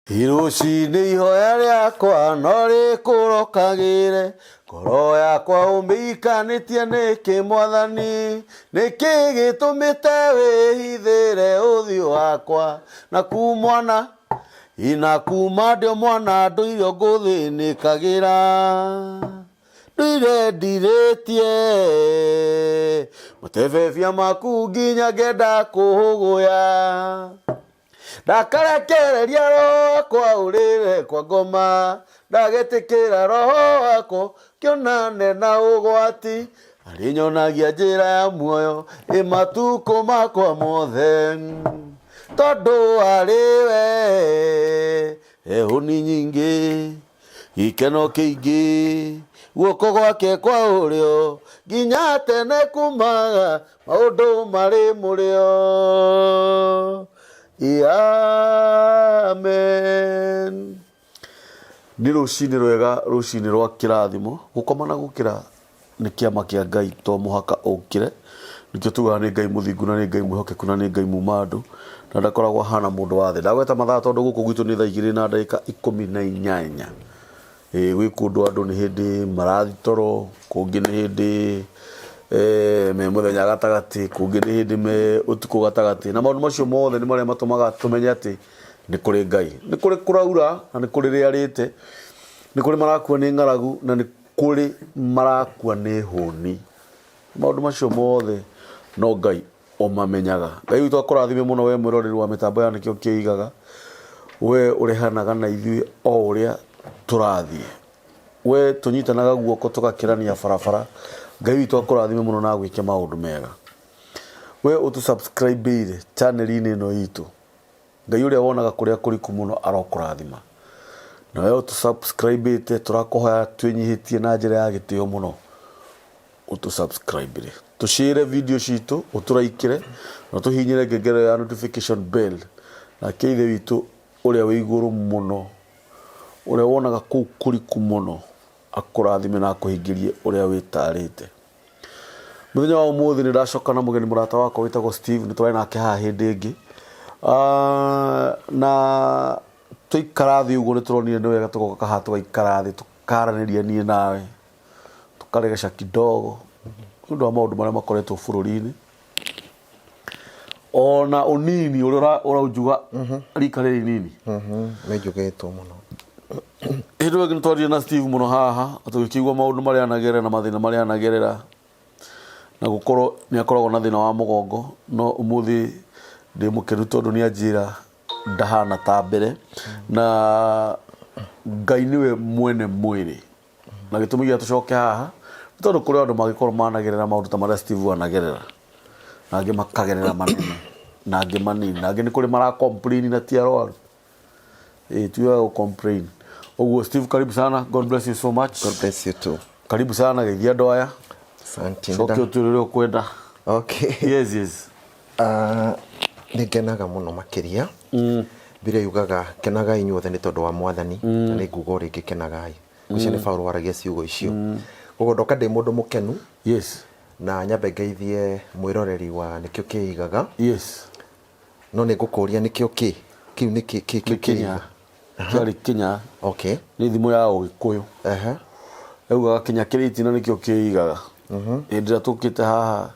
Iruci-inĩ ihoya rĩakwa no rĩkũrokagĩre, ngoro yakwa ũmĩikanĩtie nĩkĩ Mwathani, nĩkĩ gĩtũmĩte wĩhithĩre ũthiũ wakwa, na kumana kuma ndĩ mwana ndũire ngũthĩnĩkagĩra, ndũire ndirĩtie matebebia maku nginya ngenda kũhũgũya, ndakarekereria roho wakwa ũrĩre kwa ngoma, ndagetĩkĩra roho wakwa kĩonane na ũgwati, arĩnyonagia njĩra ya muoyo matukũ makwa mothe, tondũ arĩwe ehũni nyingĩ, gĩkeno kĩingĩ, guoko gwake kwa ũrĩo nginya tene kumaga maũndũ marĩ mũrĩo. Amen. Nĩ rũcinĩ rwega, rũcinĩ rwa kĩrathimo. Gũkoma na gũkĩra nĩ kĩama kĩa Ngai, to mũhaka ũkĩre. Nĩkĩo tugaga nĩ Ngai mũthingu na nĩ Ngai mwĩhokeku na nĩ Ngai muma andũ, na ndakoragwo hana mũndũ wa thĩ. Ndagweta mathaa tondũ gũkũ gwitũ nĩ thaa 2:18. Gwĩ kũndũ andũ nĩ hĩndĩ marathi toro, kũngĩ nĩ hĩndĩ me mũthenya gatagatĩ, kũngĩ nĩ hĩndĩ me ũtukũ gatagatĩ, na maũndũ macio mothe nĩ marĩa matũmaga tũmenye atĩ nĩ kũrĩ Ngai. Nĩ kũrĩ kũraura na nĩ kũrĩ rĩarĩte, nĩ kũrĩ marakua nĩ ng'aragu na nĩ kũrĩ marakua nĩ hũni. Maũndũ macio mothe no Ngai ũmamenyaga. Ngai witũ akũrathime mũno we mwĩroreri wa mĩtambo ya Nĩkĩo Kĩigaga, we ũrehanaga na ithuĩ o ũrĩa tũrathiĩ, we tũnyitanaga guoko tũgakĩrania barabara. Ngai witũ akũrathime mũno na gwĩke maũndũ mega. We ũtũ-subscribe-ire channel-inĩ ĩno itũ, Ngai ũrĩa wonaga kũrĩa kũriku mũno arokũrathima. Na we ũtũ-subscribe-ite tũrakũhoya twĩnyihĩtie na njĩra ya gĩtĩo mũno, ũtũ-subscribe-ire, tũshare video citũ, ũtũraikĩre na tũhihinyĩre ngengere ya notification bell, na Ithe witũ ũrĩa wĩ igũrũ mũno, ũrĩa wonaga kũu kũriku mũno, akũrathime na akũhingĩrie ũrĩa wĩtarĩte. Mũthenya wa ũmũthĩ nĩ ndacoka na mũgeni mũrata wakwa wĩtagwo Steve, nĩ tũrarĩ nake haha hĩndĩ ĩngĩ, na tũikara thĩ ũguo nĩ tũronire nĩ wega tũgoka haha tũgaikara thĩ tũkaranĩria niĩ nawe, tũkaregesha kidogo nĩ ũndũ wa maũndũ marĩa makoretwo bũrũri-inĩ, ona ũnini ũrĩa ũraunjuga rika rĩrĩ inini nĩ njũgĩtwo mũno. Hĩndĩ ĩngĩ nĩ twarire na Steve mũno haha, tũgĩkĩigua maũndũ marĩa anagerera na mathĩna marĩa anagerera, na gũkorwo nĩ akoragwo na thĩna wa mũgongo, no ũmũthĩ ndĩ mũkenu tondũ nĩ anjĩra ndahana ta mbere, na Ngai nĩwe mwene mwĩrĩ, na gĩtũmi gĩa tũcoke haha nĩ tondũ kũrĩ andũ magĩkorwo managerera maũndũ ta marĩa Steve anagerera, na angĩ makagerera manene na angĩ manini, na angĩ nĩ kũrĩ mara-complain na ti arwaru. Tuyaga gũ-complain. Uguo Steve, karibu sana. God bless you so much. God bless you too. Karibu sana geithia andũ aya. Asante. Coke ũtwĩre ũrĩa ũkwenda. Okay. Yes, yes. Nĩ ngenaga mũno makĩria. Biblia yugaga kenagai inyuothe nĩ tondũ wa Mwathani, na nĩ nguga o rĩngĩ kenagai. Ũcio nĩ Paulo waragia ciugo icio. Ũguo ndoka ndĩ mũndũ mũkenu. Yes. Na nyambe ngeithie mwĩroreri wa Nĩkĩo Kĩigaga. Yes. No nĩ ngũkũria nĩkĩo kĩ? Kĩu nĩ Kĩnya. Kĩarĩ Kĩnya. Okay. Nĩ thimo ya Ũgĩkũyũ. Augaga Kĩnya kĩrĩ itina Nĩkĩo Kĩigaga. Hĩndĩ ĩrĩa tũkĩte haha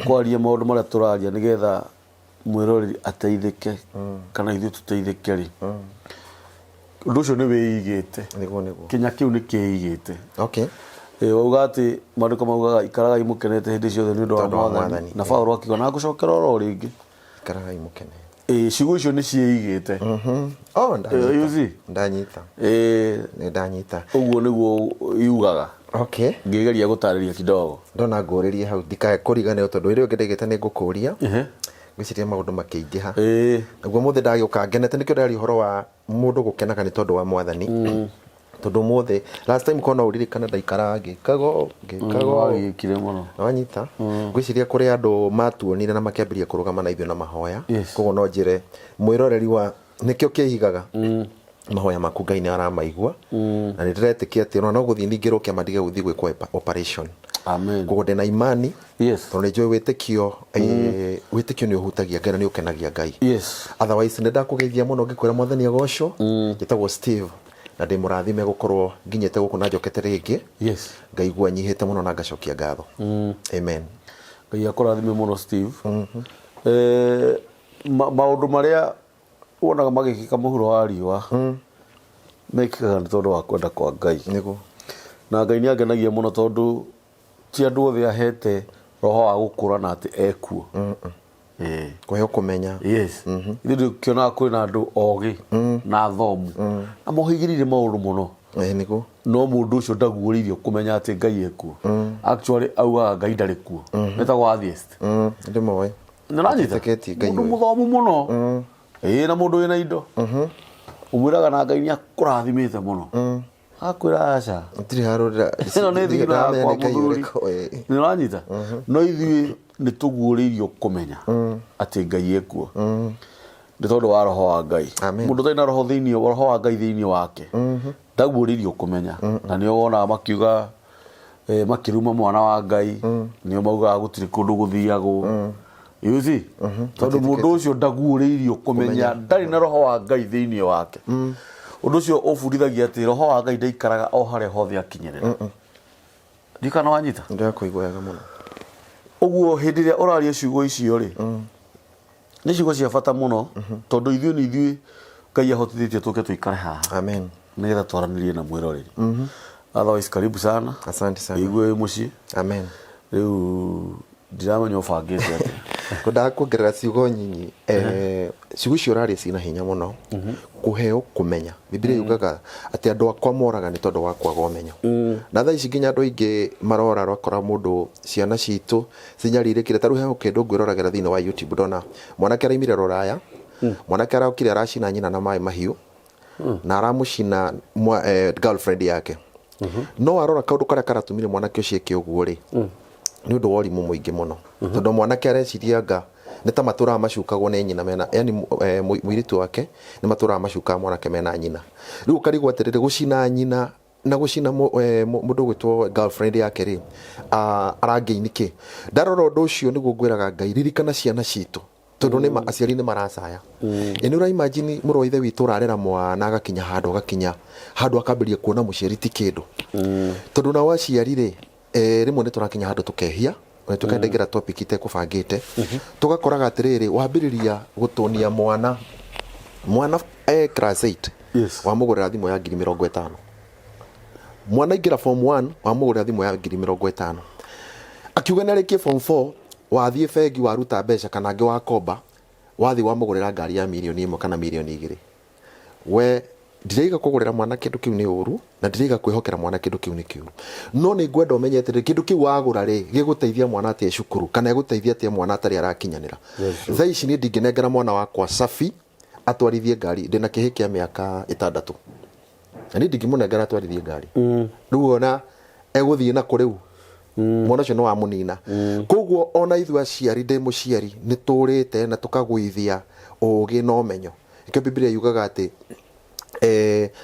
kwaria maũndũ marĩa tũraria nĩgetha mwĩroreri ateithĩke kana ithuĩ tũteithĩke rĩ, ũndũ ũcio nĩ wĩigĩte. Kĩnya kĩu nĩ kĩigĩte. Okay. Wauga atĩ maandĩko maugaga ikaragai mũkenete hĩndĩ ciothe nĩ ũndũ wa Mwathani, na Paulo akiuga na ngũcokera oro rĩngĩ ikaragai mũkenete. Ciugo icio nĩ ciĩigĩte. Ndanyita. Nĩ ndanyita. Ũguo nĩguo yugaga. Okay. Ngĩgeria gũtarĩria kidogo. Ndona ngũrĩrie hau ndikae kũrigane tondũ ĩrĩa ngĩndĩgĩte nĩ ngũkũria. Ngwĩciria maũndũ makĩingĩha. Naguo mũthĩ ndagĩũka ngenete nĩkĩo ndĩrari ũhoro wa mũndũ gũkenaga nĩ tondũ wa Mwathani. Tondũ mũthĩ last time kona ũririkana ndaikara ngĩkago gĩkire mũno. Wanyita. Ngwĩciria kũrĩ andũ matuonire na makĩambĩrĩria kũrũgama na ithuĩ na mahoya. Koguo no njĩre mwĩroreri wa Nĩkĩo Kĩigaga mahoya maku Ngai nĩ aramaigua, na nĩ ndĩretĩkia atĩ no gũthiĩ ningĩ rũkĩama ndige gũthiĩ gwĩkwo operation. Amen. Koguo ndĩ na imani. Yes. Tondũ nĩnjũĩ wĩtĩkio nĩ ũhutagia Ngai na nĩ ũkenagia Ngai. Yes. Otherwise nĩ ndakũgeithia mũno ngĩkwĩra Mwathani agocwo. Njĩtagwo Steve na ndĩ mũrathime gũkorwo nginyĩte gũkũ na njokete rĩngĩ. Yes. Ngaigua nyihĩte mũno na ngacokia ngatho. Amen. Ngai akũrathime mũno Steve. Maũndũ marĩa wonaga magĩkĩka mũhuro wa riũa mekĩkaga nĩ tondũ wa kwenda kwa Ngai. Nĩguo. Na Ngai nĩ angenagia mũno tondũ ti andũ othe ahete roho wa gũkũrana atĩ ekuo. Kũheo kũmenya. Yes. Ithuĩ ndĩkĩonaga kwĩna andũ ogĩ na athomu na mohĩgĩrĩire maũndũ mũno. Nĩguo. No mũndũ ũcio ndaguũrĩirio kũmenya atĩ Ngai ekuo. Actually augaga Ngai ndarĩ kuo. Metagwo atheist. Ndĩmoĩ. Nĩũranyita? Mũndũ mũthomu mũno. Na mũndũ wĩna indo. Umwĩraga na Ngai nĩ akũrathimĩte mũno. Akwĩra aca. Ndirĩ harũrĩra. Ĩno nĩ thigino yakwa mũthuri. Nĩũranyita? No ithuĩ nĩ tũguũrĩirio kũmenya atĩ Ngai ekuo. Nĩ tondũ wa roho wa Ngai. Mũndũ ũtarĩ na roho wa Ngai thĩinĩ wake ndaguũrĩirio kũmenya. Na nĩo wonaga makiuga makĩruma mwana wa Ngai, nĩo maugaga gũtirĩ kũndũ gũthiagwo. You see? Tondũ mũndũ ũcio ndaguũrĩirio kũmenya, ndarĩ na roho wa Ngai thĩinĩ wake. Ũndũ ũcio ũbundithagia atĩ roho wa Ngai ndaikaraga o harĩa hothe akinyĩrĩra. Ndikana wanyita? Ndakũigua wega mũno. Ũguo hĩndĩ ĩrĩa ũraria ciugo icio rĩ, nĩ ciugo cia bata mũno tondũ ithuĩ Ngai ahotithĩtie tũke tũikare haha. Amen. Nĩgetha twaranĩrie na mwĩroreri. Otherwise karibu sana. Asante sana. Igue mũciĩ. Amen. Rĩu ndiramenya ũbangĩte atĩa. Kwendaga kuongerera ciugo nyinyi. Ciugo icio ũraria ciĩna hinya mũno. Kũheo kũmenya. Biblia yugaga atĩ andũ akwa moraga nĩ tondũ wa kwaga ũmenyo. Na thaa ici nginya andũ aingĩ marora rwakora mũndũ ciana citũ cinyarirĩkire. Ta rĩu he kĩndũ ngwĩroragĩra thĩinĩ wa YouTube ndona mwanake araimire rũraya. Mwanake araukire aracina nyina na maĩ mahiũ. Na aramũcina girlfriend yake. No arora kaũndũ karĩa karatumire mwanake ũcio eke ũguo rĩ. Nĩ ũndũ wa ũrimũ mũingĩ mũno. Tondũ mwanake arecirianga nĩ ta matũraga macukagwo nĩ nyina mena, yani mũirĩtu wake nĩ matũraga macukaga mwanake mena nyina. Rĩu ũkarigwo atĩrĩrĩ gũcina nyina na gũcina mũndũ gwĩtwo girlfriend yake rĩ, arangĩini kĩ? Ndarora ũndũ ũcio nĩguo ngwĩraga Ngai ririkana ciana citũ. Tondũ nĩ aciari nĩ maracaya. Nĩ ũra imagine mũrũ wa ithe witũ ũrarera mwana agakinya handũ akambĩrĩria kuona mũciari ti kĩndũ. Tondũ nao aciari rĩ, rĩmwe nĩ tũrakinya handũ tũkehia, na tũkendegera topic itekũbangĩte. Tugakoraga atĩrĩrĩ wambĩrĩria gũtũnia mwana class 8 wamũgũrĩra thimũ ya 50,000. Mwana ingĩra form 1 wamũgũrĩra thimũ ya 50,000. Akiuga nĩ arĩkie form 4 wathiĩ bengi waruta mbeca kana angĩ wakomba wathiĩ wamũgũrĩra ngari ya milioni 1 kana milioni 2. We ndiraiga kũgũrĩra mwana kĩndũ kĩu nĩ ũru na ndiraiga kwĩhokera mwana kĩndũ kĩu nĩ kĩũru. No nĩ ngwenda ũmenye atĩrĩrĩ kĩndũ kĩu wagũra rĩ gĩgũteithia mwana atĩa cukuru kana gĩgũteithia atĩa mwana atarĩ arakinyanĩra. Thaa ici nĩ ndingĩnengera mwana wakwa cabi atwarithie ngari ndĩna kĩhĩ kĩa mĩaka 6. Na nĩ ndingĩmũnengera atwarithie ngari. Rĩu ona egũthiĩ na kũrĩu. Mwana ũcio nĩ wa mũnina. Koguo ona ithuĩ aciari ndĩ mũciari nĩ tũrĩte na tũkagũithia ũũgĩ na ũmenyo. Ĩkĩo Biblia yugaga atĩ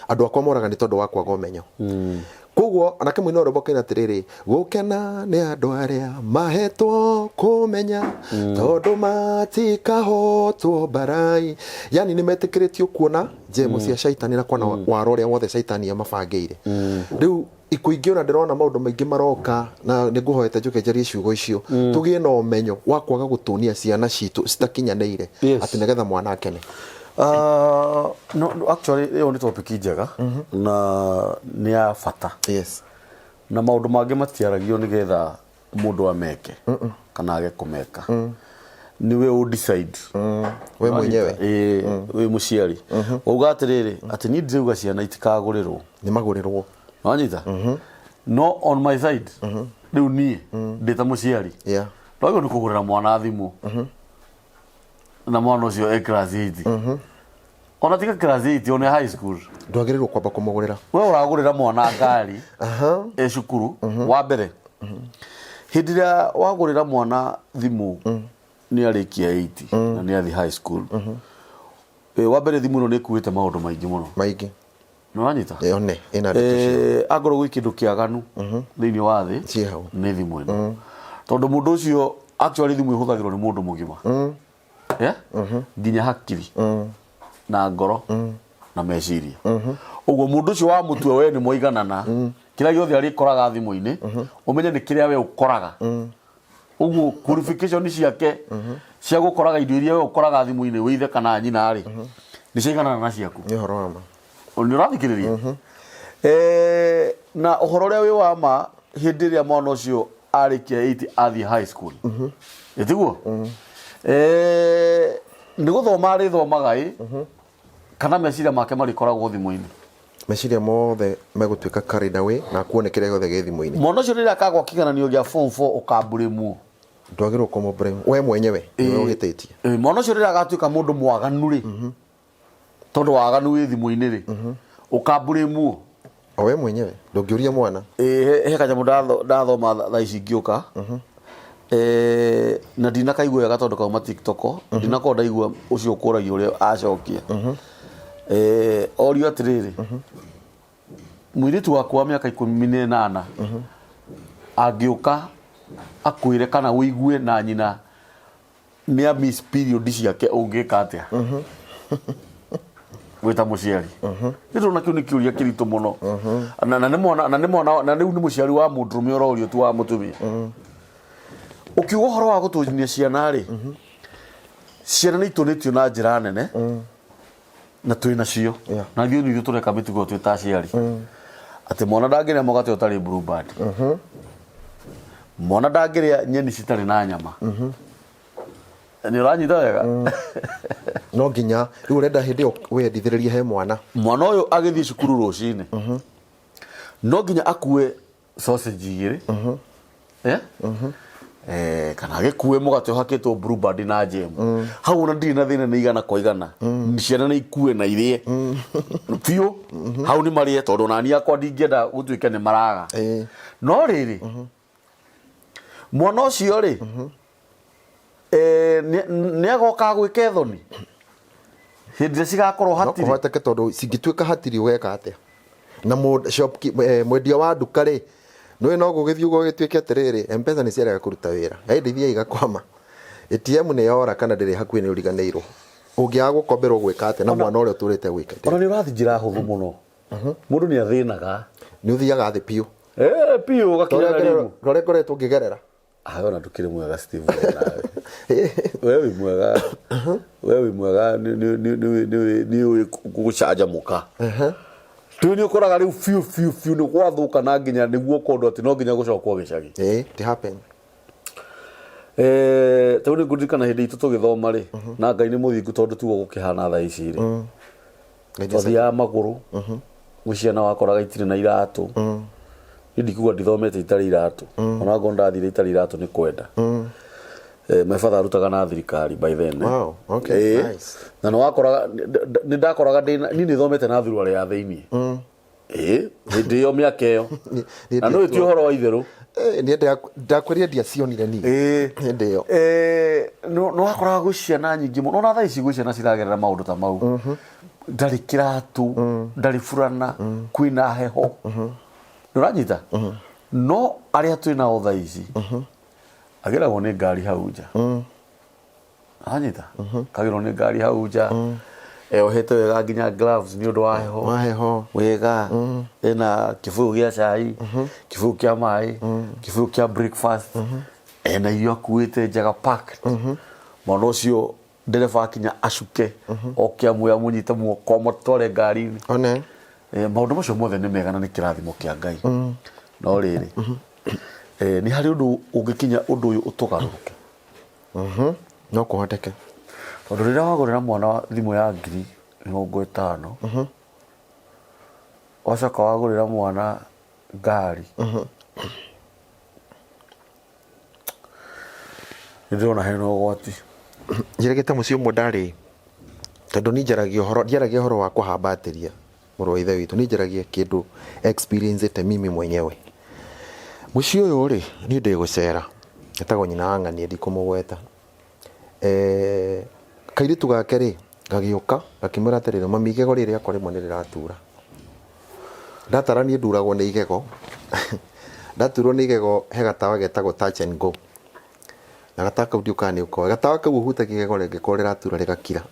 andũ akwa moraga nĩ tondũ wa kwaga ũmenyo. Koguo anake mũino rwĩmbo kaina atĩrĩrĩ gũkena nĩ andũ arĩa mahetwo kũmenya tondũ matikahotwo mbarai. Yani nĩ metĩkĩrĩtio kuona njemũ cia caitani na kuona waro ũrĩa wothe caitani amabangĩire. Rĩu ikuingĩ ona ndĩrona maũndũ maingĩ maroka na nĩ ngũhoete njoke njarie ciugo icio tũgĩe na ũmenyo wa kwaga gũtũnia ciana citũ citakinyanĩire atĩ nĩgetha mwana akene. No, actually ĩyo nĩ topic njega na nĩ ya bata. Yes. Na maũndũ mangĩ matiaragio nĩgetha mũndũ ameke kana age kũmeka. Niwe ũdecide. We mwenyewe. We mũciari. Uga atĩrĩrĩ atĩ niĩ ndirauga ciana itikagũrĩrwo. Nĩ magũrĩrwo. Wanyita? No on my side. Rĩu niĩ ndĩ ta mũciari. Twagĩrĩirwo nĩ kũgũrĩra mwana thimũ. Na mwana ũcio class 8. Ona tiga class 8 one high school. Ndwagĩrĩirwo kwamba kũmũgũrĩra. We ũragũrĩra mwana ngari cukuru wa mbere. Hĩndĩ ĩrĩa wagũrĩra mwana thimũ nĩ arĩkia 8 na nĩ athi high school. Wa mbere thimũ ĩno nĩ ĩkuĩte maũndũ maingĩ mũno. Maingĩ. no anyita one ina ndeto agoro gwi kindu kiaganu thiini wa thi ciao ni thimu ino tondu mundu ucio actually thimu ihuthagirwo ni mundu mugima nginya hakiri na ngoro na meciria uguo mundu ucio wa mutwe we ni moiganana kila giothe ari koraga thimu-ini umenye ni kiria we ukoraga uguo qualification ciake cia gukoraga indo iria we ukoraga thimu-ini withe kana nyina ri ni ciiganana na ciaku ni horo wama ni urathikiriria na uhoro uria wi wama hindi iria mwana ucio arikia 8 athi high school itiguo ni guthoma ari thomaga kana meciria make marikoragwo thimu-ini meciria mothe megutwika carried away na kuone kiria gothe ge thimu-ini mwana ucio riria akagwa kigeranio gia form 4 ukamburimu ndwagirwo kumobore we mwenyewe niwe ugititie mwana ucio riria agatuika mundu mwaganu ri tondu waganu wi thimu-ini ri ukamburimu o we mwenyewe ndungiuria mwana he kanyamu ndathoma thaa ici ngiuka na ndina kaigua wega tondu kauma TikTok ndina ko ndaigua ucio kuragia uria acokia orio atiriri mwiritu wakwa wa miaka 18 angiuka akwire kana wigue na nyina ni a miss period ciake ungika atia wita muciari ndio na kiuni kiuria kiritu muno na ni riu ni muciari wa mundurume ororio tu wa mutumia ukiuga horo wa gutunyinia ciana ri ciana ni itunitio na njira nene na twina cio na ndio ni tureka mitugo twita ciari ati mwana ndangiria mogate utari blue band mwana ndangiria nyeni citari na nyama ni uranyita wega no nginya riu urenda hindi wendithiririe he mwana uyu agithii cukuru rucini no nginya akue sausage igiri kana agikue mugate uhakitwo blue band na jam hau na ndiri na thina ni igana kwa igana ciana ni ikue na irie piu hau ni marie tondu nani akwa ndingienda gutuike ni maraga no riri mwana ucio ri ni agoka gwika thoni hindi cigakorwo hatiri no kuhoteke tondu cingituika hatiri ugeka atia na mwendia wa nduka ri no no gugithiugo gituike atiriri M-Pesa ni ciaraga kuruta wira yaindithia igakwama ATM ni yora kana ndiri hakuhi ni uriganeirwo ungiaga gukomberwo gwika atia na mwana uria turite gwika ona ni urathi njira huthu muno mundu ni athinaga ni uthiaga thi piu piu gakinya rimu rore ngoretwo ngigerera ona ndukire mwega Steve wewe wi mwega ni gucaja muka tu ni ukoraga riu fiu ni gwathuka na nginya niguo kondu ati no nginya gucokwo gicagi it happen tu ni ngudikana hindi itu tugithoma ri na Ngai ni muthingu tondu tuo gukihana thaa ici ri twathia maguru muciana wakoraga itire na iratu ndikuga ndithomete itari iratu ona ngo ndathire itari iratu ni kwenda my father arutaga na thirikari by then wow okay nice na no wakoraga ni ndakoraga ni thomete na thurwa ya thiini hindi yo miaka iyo na no ti horo wa itheru ni ndakweria ndia cionire ni hindi yo no wakoraga guciana nyingi muno na thaa ici guciana ciragerera maundu ta mau ndari kiratu ndari furana kwina heho uranyita no aria twina otha ici agiragwo ni ngari hau nja anyita kagirwo ni ngari hau nja ohete wega nginya gloves ni undu wa heho wega ena kibuyu gia cai kibuyu kia mai kibuyu kia breakfast ena iyo akuite njaga pack mwana ucio ndereba akinya acuke okia muya munyite muoko motore ngari-ini one maundu macio mothe ni mega na ni kirathimo kia Ngai no riri ni hari undu ungikinya undu uyu utugaruke no kuhoteke tondu riria wagurira mwana thimu ya 50,000 wacoka wagurira mwana ngari ndirona hena ugwati njiregete mucio mwe ndari tondu ni njaragia horo wa kuhambatiria muru ithe witu ni njaragia kindu experience te mimi mwenyewe mucio uyu ri ni ndigucera etagwo nyina wang'ani ndikumugweta kairitu gake ri gagiuka gakimura atiriri mami igego riri akwa rimwe ni riratura ndataranie nduragwo nĩ igego ndaturwo nĩ igego he gatawa getagwo touch and go na gatawa kau ndiũkaga nĩ ũkoe gatawa kau ũhutagia igego rĩngĩkorwo rĩratura rĩgakira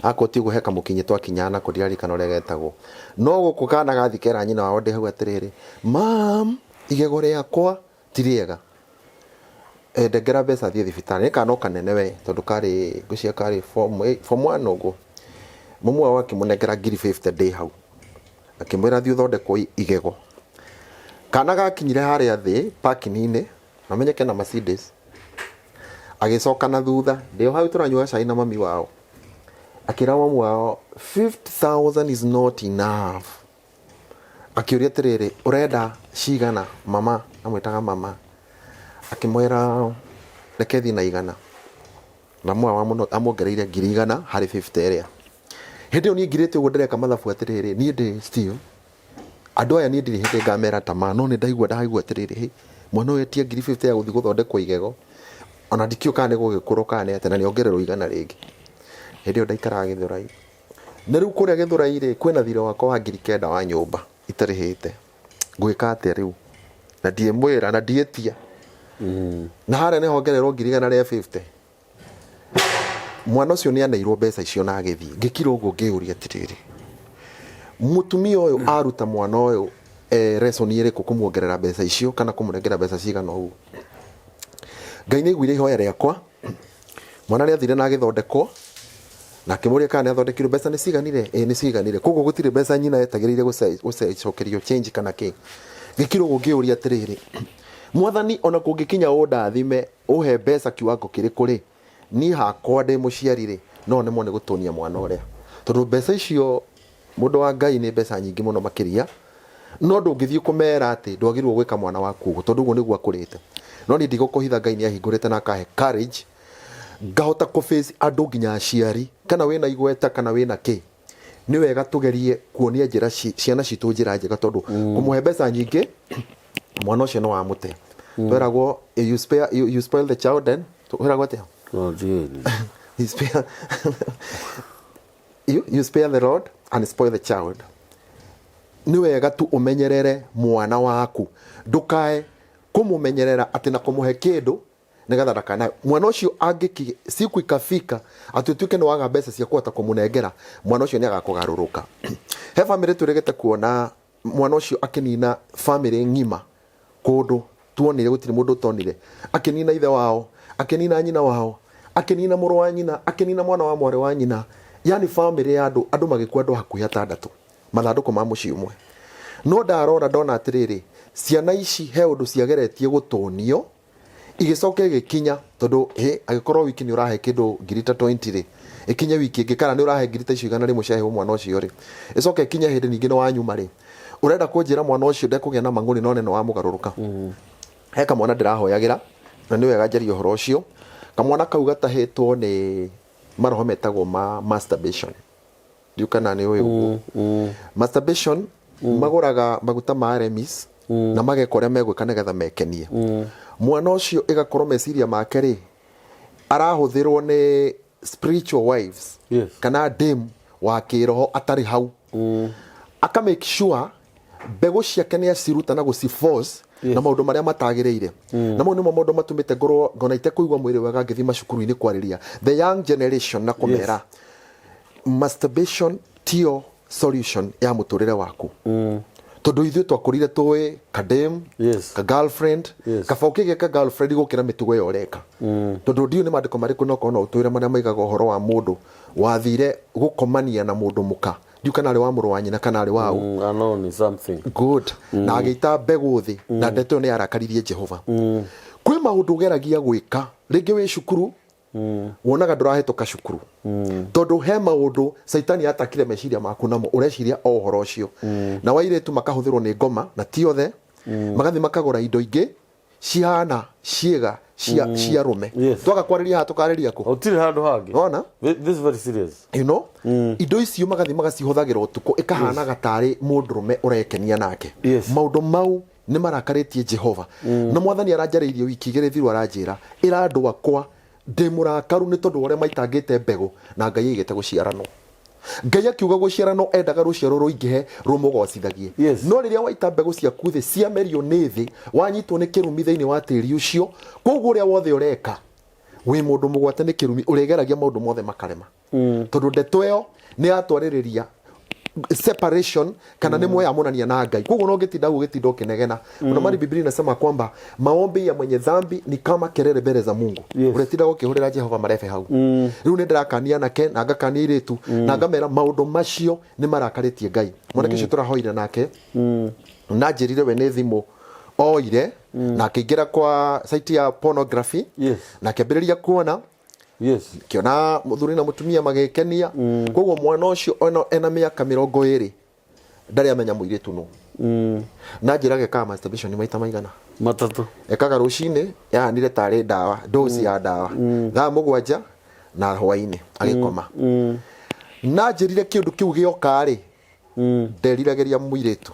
akwo ti ũguo he kamũkinyĩ twakinya nako ndirarikana ũrĩa getagwo no gũkũ kana gathikera nyina wao ndĩ hau atĩrĩrĩ mam igego rĩakwa ti rĩega ndengera mbeca thiĩ thibitarĩ nĩ kana kanene we tondũ karĩ ngũcia karĩ form 1 ũguo mũmwe wao akĩmũnengera ngiri 50 ndĩ hau akĩmwĩra thiĩ ũthondekwo igego kana gakinyire harĩa thĩ parking-inĩ namenyeke na Mercedes agĩcoka na thutha ndĩo hau tũranyua cai na mami wao akĩra mamu wao 50,000 is not enough akĩũria atĩrĩrĩ ũrenda cigana mama amwĩtaga mama akĩmwĩra reke thiĩ na igana na mwa wa mũno amuongereire ngiri 100 harĩ 50 ĩrĩa hĩndĩ ĩyo niĩ ngirĩte ũguo ndĩreka mathabu atĩrĩrĩ niĩ ndĩ still andũ aya niĩ ndirĩ hĩndĩ ngamera tama no nĩ ndaigua atĩrĩrĩ mwana ũyũ etia ngiri 50 ya gũthiĩ gũthondekwo igego ona ndikĩũ kana nĩ gũgĩkũrwo kana atĩ na nĩ ongererwo igana rĩngĩ hĩndĩ ĩyo ndaikaraga Gĩthũrai na rĩu kũrĩa Gĩthũrai-rĩ kwĩna thirĩ wakwa wa ngiri 9 wa nyũmba itarĩhĩte ngwĩka atĩa rĩu na ndiĩmwĩra na ndiĩtia na harĩa nĩ hongererwo ngiri 150 mwana ũcio nĩ aneirwo mbeca icio na agĩthiĩ ngĩkira ũguo ngĩũria atĩrĩrĩ mũtumia ũyũ aruta mwana ũyũ reason ĩrĩkũ kũmuongerera mbeca icio kana kũmũnengera mbeca cigana ũguo Ngai nĩ aiguire ihoya rĩakwa mwana nĩ athire na agĩthondekwo na akĩmũria kana nĩ athondekirwo mbeca nĩ ciganire nĩ ciganire koguo gũtirĩ mbeca nyina etagĩrĩire gũcokerio change kana kĩ ngĩkira ũguo ngĩũria atĩrĩrĩ mwathani ona kũngĩkinya ũndathime ũhe mbeca kiwango kĩrĩkũ rĩ niĩ hakwa ndĩ mũciari-rĩ no nĩmo nĩ gũtũnia mwana ũrĩa tondũ mbeca icio mũndũ wa Ngai nĩ mbeca nyingĩ mũno makĩria no ndũngĩthiĩ kũmera atĩ ndwagĩrĩirwo gwĩka mwana waku ũguo tondũ ũguo nĩguo akũrĩte no niĩ ndigũkũhitha Ngai nĩ ahingũrĩte na akahe courage ngahota kũface andũ nginya aciari kana wĩna igweta kana wĩna kĩ nĩ wega tũgerie kuonia njĩra ciana citũ njĩra njega tondũ kũmũhe mbeca nyingĩ mwana ũcio no wamũte tweragwo you spoil the child then tweragwo atĩa you spare the rod and spoil the child nĩ wega tu ũmenyerere mwana waku ndũkae kũmũmenyerera atĩ na kũmũhe kĩndũ nĩgetha ndakana mwana ũcio angĩki siku ikafika atĩ tuĩke nĩ waga mbeca cia kũhota kũmũnengera mwana ũcio nĩ agakũgarũrũka he famĩlĩ tũregete kuona mwana ũcio akĩnina famĩlĩ ng'ima kũndũ tuonire gũtirĩ mũndũ ũtonire akĩnina ithe wao akĩnina nyina wao akĩnina mũrũ wa nyina akĩnina mwana wa mwarĩ wa nyina yani famĩlĩ ya andũ magĩkua andũ hakuhĩ 6 mathandũkũ ma mũciĩ ũmwe no ndarora ndona atĩrĩrĩ ciana ici he ũndũ ciageretie gũtonio igĩcoka igĩkinya tondũ agĩkorwo wiki nĩ ũrahe kĩndũ ngiri 20 rĩ ikinye wiki ĩngĩ kana nĩ ũrahe ngiri ta icio 100 rĩmwe ciahe mwana ũcio rĩ icoka ikinye hĩndĩ ningĩ nĩ wanyuma rĩ ũrenda kũnjĩra mwana ũcio ndekũgĩa na mang'ũrĩ no nene wa mũgarũrũka he kamwana ndĩrahoyagĩra na nĩ wega njarie ũhoro ũcio kamwana kau gatahĩtwo nĩ maroho metagwo masturbation ndiũkana nĩ ũyũ masturbation magũraga maguta ma remis na mageka ũrĩa megwĩka nĩgetha mekenie mwana ũcio ĩgakorwo meciria make rĩ arahũthĩrwo nĩ spiritual wives kana dame wa kĩroho atarĩ hau aka make sure mbegũ ciake nĩ aciruta na gũciforce na maũndũ marĩa matagĩrĩire na mau nĩmo maũndũ matũmĩte ngona itekũigua mwĩrĩ wega ngĩthiĩ macukuru-inĩ kwarĩria the young generation na kũmera masturbation tio solution ya mũtũrĩre waku tondũ ithuĩ twakũrire tũĩ kadem ka girlfriend kaba ũkĩgĩa girlfriend gũkĩra mĩtugo ĩyo ũreka tondũ ndiũ nĩ maandĩko marĩkũ no korwo no ũtwĩre marĩa maigaga ũhoro wa mũndũ wathire gũkomania na mũndũ mũka ndiũ kana arĩ wa mũrũ wa nyina kana arĩ wa ũ good na agĩita mbegũ thĩ na ndeto ĩyo nĩ yarakaririe Jehova kwĩ maũndũ ũgeragia gwĩka rĩngĩ wĩ cukuru wonaga ndũrahĩtũka cukuru tondũ he maũndũ Saitani atakire meciria maku namo ũreciria o ũhoro ũcio na wairĩtu makahũthĩrwo nĩ ngoma na ti othe magathiĩ makagũra indo ingĩ cihana ciĩga cia rũme twaga kwarĩria haha tũkarĩria kũ ũtirĩ handũ hangĩ ona this is very serious you know indo icio magathiĩ magacihũthagĩra ũtukũ ĩkahanaga tarĩ mũndũrũme ũrekenia nake maũndũ mau nĩ marakarĩtie Jehova na Mwathani aranjarĩirie wiki igĩrĩ thiru aranjĩra ĩra andũ akwa ndĩ mũrakaru nĩ tondũ ũrĩa maitangĩte mbegũ na Ngai aigĩte gũciaranwo Ngai akiuga guciara no endaga ruciaro ruingihe rumugocithagie. No riria waita mbegu ciaku thi cia merio ni thi wanyitwo ni kirumi thiini wa tiri ucio koguo uria wothe ureka wi mundu mugwate ni kirumi uregeragia maundu mothe makarema. Tondu ndeto iyo ni atwaririria separation kana ni moya monania na Ngai. Koguo no gitinda ukinegena. Kuna mali Biblia inasema kwamba maombi ya mwenye dhambi ni kama kelele mbele za Mungu. Uretinda ukihurira Jehova marefe hau. Riu ni ndirakania nake na ngakania iritu na ngamera maundu macio ni marakaritie Ngai. Mwanake cio turahoire nake na njirire we ni thimu oire na akiingira kwa site ya pornography na akiambiriria kuona kiona muthuri na mutumia magikenia koguo mwana ucio ena miaka 20 ndari amenya muiritu no na njirage ka masturbation maita maigana matatu ekaga rucini yahanire tari dawa dozi ya dawa thaa mugwanja na hwaini agikoma na njirire kindu kiu gioka ri nderirageria muiritu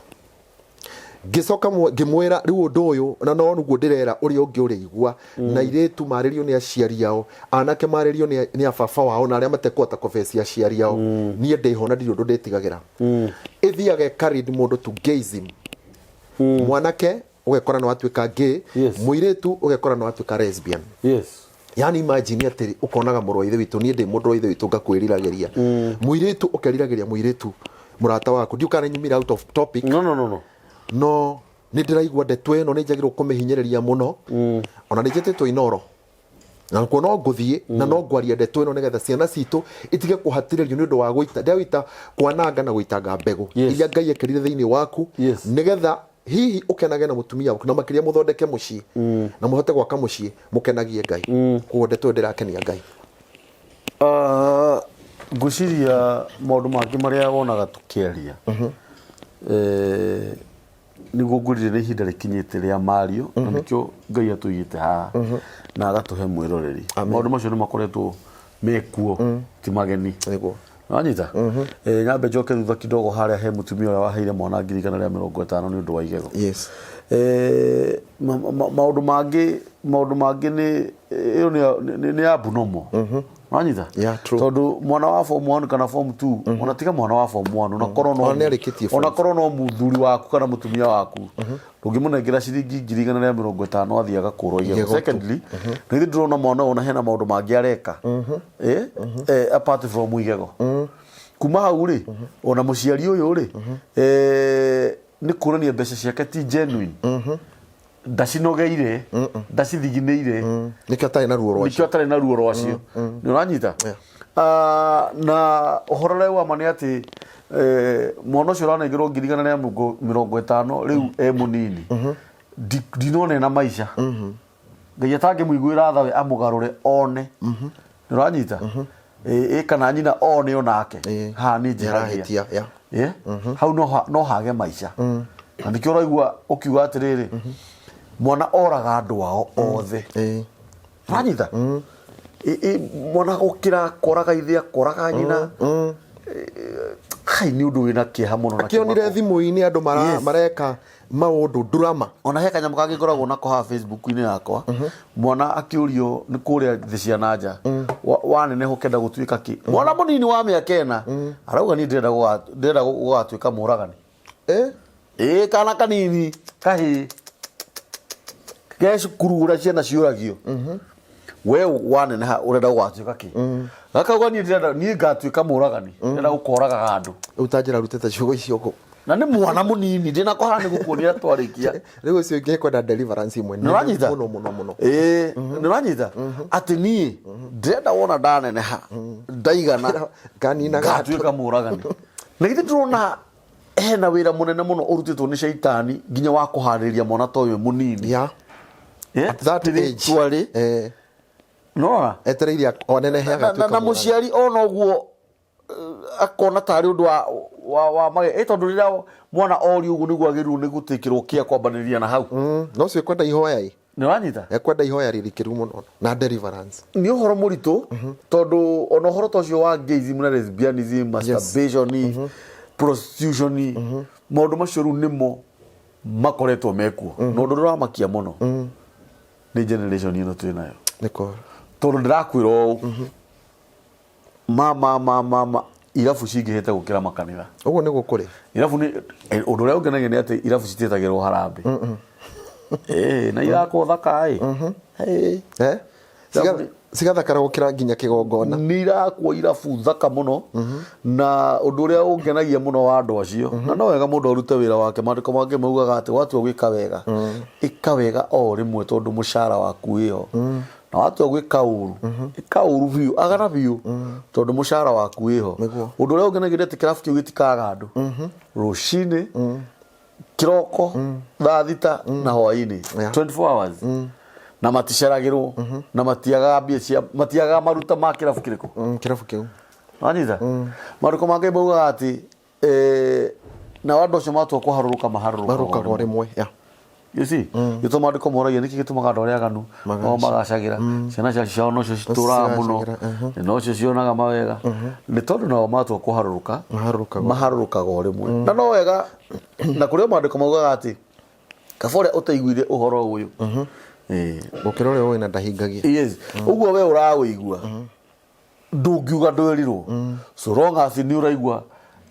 gicoka ngimwira riu undu uyu na no nuguo ndirera uri ungi urigwa na iretu maririo ni aciari yao anake maririo ni ababa wao na aria matekota confess aciari yao nie ndihona ndiri undu nditigagira ithiage carried mundu to gayism mwanake ugekora no atuika gay muiretu ugekora no atuika lesbian. Yani imagine atiri ukonaga muru ithe witu nie ndi mundu ithe witu ngakwirirageria muiretu ukerirageria muiretu murata waku ndiukana nyumira out of topic no ni ndiraigua ndeto ino ni njagirwo kumihinyereria muno ona nijetetwo inoro na ko no nguthie na no ngwaria ndeto ino nigetha ciana citu itige kuhatiririo ni undu wa guita ndawita kwananga na guitanga mbegu iria Ngai ekirire thiini waku nigetha hihi ukenage na mutumia waku na makiria muthondeke mucii na muhote gwaka mucii mukenagie Ngai kuo ndeto ndirakenia Ngai. Nguciria maundu mangi maria wonaga tukiaria niguo ngurire ni ihinda rikinyite ria mario na nikio Ngai atuyite ha na agatuhe mwiroreri maundu macio ni makoretwo mekuo ti mageni niguo anyita nyambe njoke thutha kidogo haria he mutumia uria waheire mwana 150 ni undu wa igego maundu mangi ni iyo ni abunomo anyita tondu mwana wa form 1 kana form 2 unatiga mwana wa form 1 unakorwo no muthuri waku kana mutumia waku ngimunengira ciringi 150 athiaga kurwo igego. Secondly ni ndirona mwana ona hena maundu mangi areka apart from igego kuma hau ri ona muciari uyu ri ni kurania mbeca ciake ti genuine ndacinogeire ndacithigineire nikio atari na ruo rwacio ni uranyita na uhorore wa mani ati mwana ucio uranengirwo 150 riu munini ndinone na maisha Ngai atange muiguira thawe amugarure one ni uranyita kana nyina one onake ha ni njiragia hau no hage maisha na nikio raigua ukiuga atiriri mwana oraga andu wao othe ranyita mwana gukira koraga ithia koraga nyina kai ni undu wina kieha muno na kionire thimu-ini andu mareka maundu drama ona he kanyamå kangä ngoragwo nako ha Facebook-inä yakwa mwana akiurio ni kuria thi cia nanja wanene hukenda gutuika ki mwana munini wa miaka 4 arauga ni ndenda gugatuika muragani kana kanini kahi cukuru uria ciana ciuragio we wanene urenda gugatuika ki gakauga ni ngatuika muragani ndenda gukoraga andu utanjira rutete ciugo icio na ni mwana munini ndina kwa hani gukuonia twarikia riu cio ngekwenda deliverance imwe muno ni ranyita ati ni ndenda wona ndanene ha ndaigana kanina gatuika muragani na githĩ ndĩrona hena wĩra mũnene mũno ũrutĩtwo nĩ caitani nginya wa kũharĩria mwana ta ũyũ mũnini at that age no etereire onenehe agatuika na mũciari ona ũguo akona tarĩ ũndũ wa mage tondu rĩrĩa mwana ori ũguo nĩguo agĩrĩirwo nĩ gũtĩkĩrwo kĩa kwambanĩrĩria na hau no cio kwenda ihoya nĩ wanyita ekwenda ihoya rĩrikĩru mũno na deliverance nĩ ũhoro mũritũ tondu ona ũhoro ta ũcio wa gayism na lesbianism masturbation prostitution maundu macio rĩu nĩmo makoretwo mekuo na ũndũ ũramakia mũno nĩ generation ĩno twĩ nayo nĩko tondu ndĩrakwĩra ũũ mama irabu cingĩhĩte gũkĩra makanitha. Ũguo nĩguo kũrĩ. Irabu nĩ ũndũ ũrĩa ũngenagia nĩ atĩ irabu citiĩtagĩrwo harambĩ. Na irakwo thaka cigathakara gũkĩra nginya kĩgongona. Nĩ irakwo irabu thaka mũno, na ũndũ ũrĩa ũngenagia mũno wa andũ acio, na no wega mũndũ arute wĩra wake. Maandĩko mangĩ maugaga atĩ watua gwĩka wega, ĩka wega o rĩmwe tondũ mũcara waku wĩho, na watua gwĩka ũru, ĩka ũru biũ, agana biũ tondũ mũcara waku wĩho. Ũndũ ũrĩa ũngenagia nĩ atĩ kĩrabu kĩu gĩtikaga andũ rũcinĩ, kĩroko, thaa thita na hwaĩ-inĩ, 24 hours, na maticeragĩrwo, na matiagaga mbia cia, matiagaga maruta ma kĩrabu kĩrĩkũ, kĩrabu kĩu. Wanyita maandĩko mangĩ maugaga atĩ na andũ acio matua kũharũrũka maharũrũkaga o rĩmwe. You see, gĩtũ maandĩko moragia nĩkĩ gĩtũmaga andũ arĩa aganu o magacagĩra, ciana ciao nocio citũraga mũno, nocio cionaga mawega, nĩ tondũ nao matua kũharũrũka maharũrũkaga o rĩmwe. Na no wega, na kũrĩa maandĩko maugaga atĩ kaba ũrĩa ũtaiguire ũhoro ũyũ gũkĩra ũrĩa ũĩ na ndahingagia. Yes, ũguo we ũrawĩigua ndũngiuga ndwerirwo, so long as nĩ ũraigua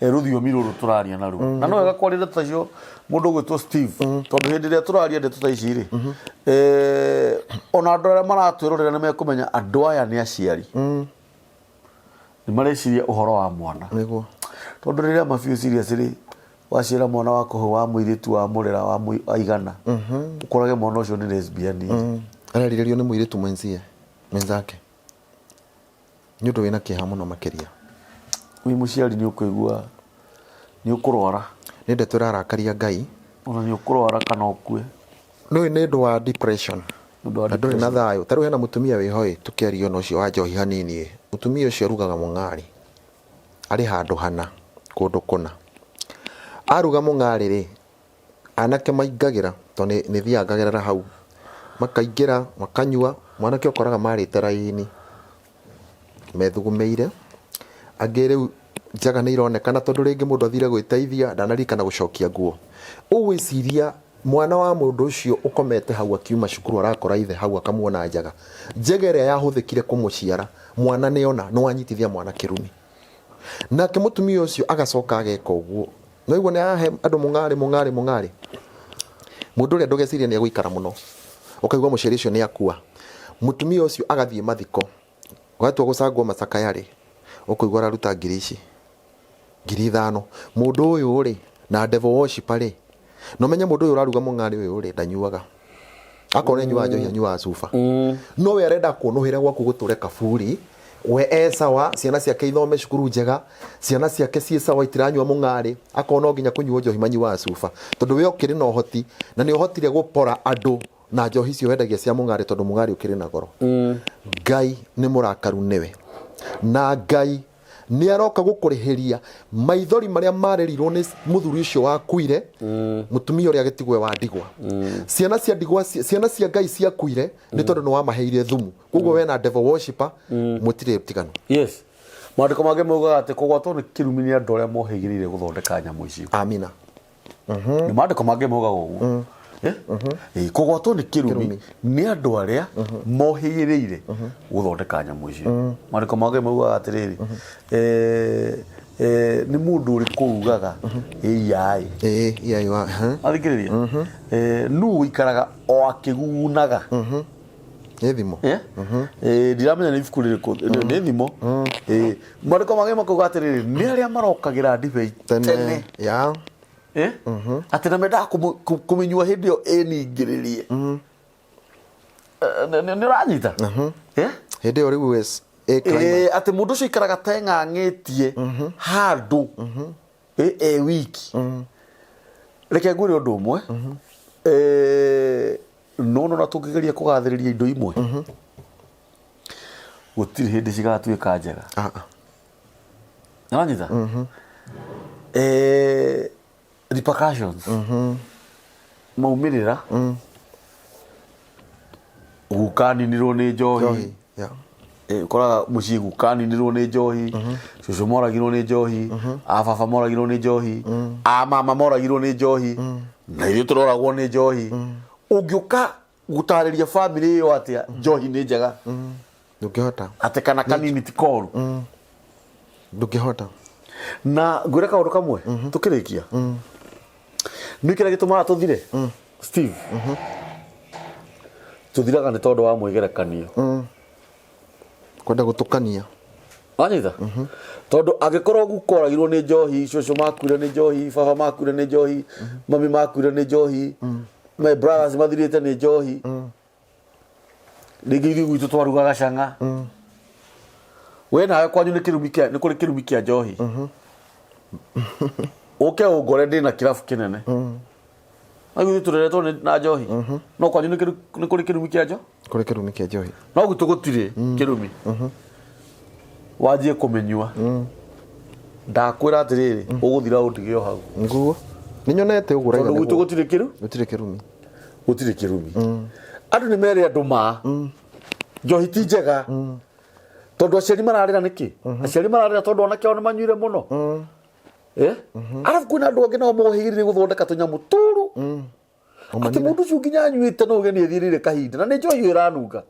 rũthiomi rũrũ tũraria naruo. Na no wega kwarĩria ta cio mũndũ ũgwĩtwo Steve, tondũ hĩndĩ ĩrĩa tũraria ndeto ta ici rĩ, ona andũ arĩa maratwĩrorera nĩ mekũmenya andũ aya nĩ aciari, nĩ mareciria ũhoro wa mwana. Tondũ rĩrĩa mabiũ serious rĩ, waciĩra mwana wako wa mũirĩtu wa mũrera wa igana, ũkorage mwana ũcio nĩ lesbian, ararirĩrio nĩ mũirĩtu mwenzake, nĩ ũndũ wĩna kĩeha mũno makĩria. Wĩ mũciari nĩ ũkũigua nĩ ũkũrwara, nĩ ndeto ĩrarakaria Ngai, ona nĩ ũkũrwara kana ũkue. Nĩ ũndũ wa depression, na ndũrĩ na thayũ. Ta rĩu hena mũtumia wĩho tũkĩaria na ũcio wa njohi hanini, mũtumia ũcio arugaga mũng'ari, arĩ handũ hana kũndũ kũna, aruga mũng'ari rĩ, anake maingagĩra, tondũ nĩ thiangagĩra hau, makaingĩra makanyua, mwanake ũkoraga marĩte raini methugumeire, angĩ rĩu njaga nĩ ironekana tondũ rĩngĩ mũndũ athire gwĩteithia ndanarikana gũcokia nguo. Ũgwĩciria mwana wa mũndũ ũcio ũkomete hau akiuma cukuru arakora ithe hau akamuona njaga, njega ĩrĩa yahũthĩkire kũmũciara mwana nĩona no anyitithia mwana kĩrumi, nake mũtumia ũcio agacoka ageka ũguo. No iguo nĩ ahe andũ mũng'ari, mũndũ ũrĩa ndũgeciria nĩ egũikara mũno, ũkaigua mũciari ũcio nĩ akua, mũtumia ũcio agathiĩ mathiko, ũgatua gũcangwo macakaya rĩ, ũkũigua araruta ngiri ici 5,000. Mũndũ ũyũ rĩ na devil worshiper rĩ, no menye mũndũ ũyũ ũraruga mũng'ari ũyũ rĩ ndanyuaga, akorwo nyuaga njohi anyuaga cuba, no we arenda kuonuhĩra gwaku gũtũre kaburi, we sawa, ciana ciake ithome cukuru njega, ciana ciake ciĩ sawa itiranyua mũng'ari, akorwo no nginya kũnyua njohi manyuaga cuba, tondũ we ũkĩrĩ na ũhoti na nĩ ũhotire gũpora andũ na njohi icio wendagia cia mũng'ari, tondũ mũng'ari ũkĩrĩ na goro. Ngai nĩ mũrakaru nĩwe, na Ngai nĩ aroka gũkũrĩhĩria maithori marĩa marĩrirwo nĩ mũthuri ũcio wakuire, mũtumia ũrĩa agĩtigwe wa ndigwa. Ciana cia ndigwa, ciana cia Ngai ciakuire nĩ tondũ nĩ wamaheire thumu, koguo we na devil worshiper mũtirĩ tiganu. Yes, maandĩko mangĩ maugaga atĩ kũgwatwo nĩ kĩrumi nĩ andũ arĩa mohĩgĩrĩire gũthondeka nyamũ icio. Amina. Nĩ maandĩko mangĩ maugaga ũguo. Kũgwatwo nĩ kĩrumi nĩ andũ arĩa mohĩgĩrĩire gũthondeka nyamũ icio. Maandĩko mangĩ maugaga atĩrĩrĩ, nĩ mũndũ ũrĩ kũugaga AI athikĩrĩria, nũ ũikaraga o akĩgugunaga nĩ thimo, ndiramenya nĩ ibuku rĩrĩkũ, nĩ thimo. Maandĩko mangĩ makauga atĩrĩrĩ, nĩ arĩa marokagĩra ndibei tene, atĩ na mendaga kũmĩnyua hĩndĩ ĩyo ĩningĩrĩrie. Nĩ ũranyita hĩndĩ ĩyo rĩu atĩ mũndũ ũcio ikaraga teng'ang'ĩtie handũ wiki. Reke ngwĩre ũndũ ũmwe, no na tũngĩgeria kũgathĩrĩria indo imwe gũtirĩ hĩndĩ cigatuĩka njega. Nĩ ũranyita repercussions, maumĩrĩra, gukaninirwo nĩ njohi, ũkoraga mũciĩ gukaninirwo nĩ njohi, cũcũ moragirwo nĩ njohi, ababa moragirwo nĩ njohi, amama moragirwo nĩ njohi, na ithuĩ tũroragwo nĩ njohi. Ũngĩũka gũtarĩria family ĩyo atĩa njohi nĩ njega, ndũngĩhota, atĩ kana kanini ti koru, ndũngĩhota. na ngwire kaundu kamwe tukirikia ni kira gituma tuthire Steve tuthiraga ni tondu wa mwigerekanio kwenda gutukania anyitha tondu agikorwo gukoragirwo ni njohi cucu makuire ni njohi baba makuire ni njohi mami makuire ni njohi my brothers mathirite ni njohi rĩngĩ ithuĩ gwitũ twarugaga canga we nawe kwanyu nĩ kũrĩ kĩrumi kĩa njohi ũke ũngore ndĩ na kĩrabu kĩnene agithuĩ tũreretwo na njohi no kwanyu nĩ kũrĩ kĩrumi kĩa njohi no gwitũ gũtirĩ kĩrumi wanjie kũmenyua ndakwĩra atĩrĩrĩ ũgũthira ũndige o hau nguo nĩ nyonete ũgũra tondũ gwitũ gũtirĩ kĩrumi andũ nĩ mere andũ ma njohi ti njega tondu aciari mararĩra nĩkĩ aciari mararĩra tondu anake ao nĩ manyuire mũno arabu kwĩna andũ angĩ nao mohĩgĩrĩire gũthondeka tũnyamũ tũru atĩ mũndũ ũcio nginya anyuĩte no ũgeni athiĩrĩire kahinda na nĩ njohi ĩyo ĩranunga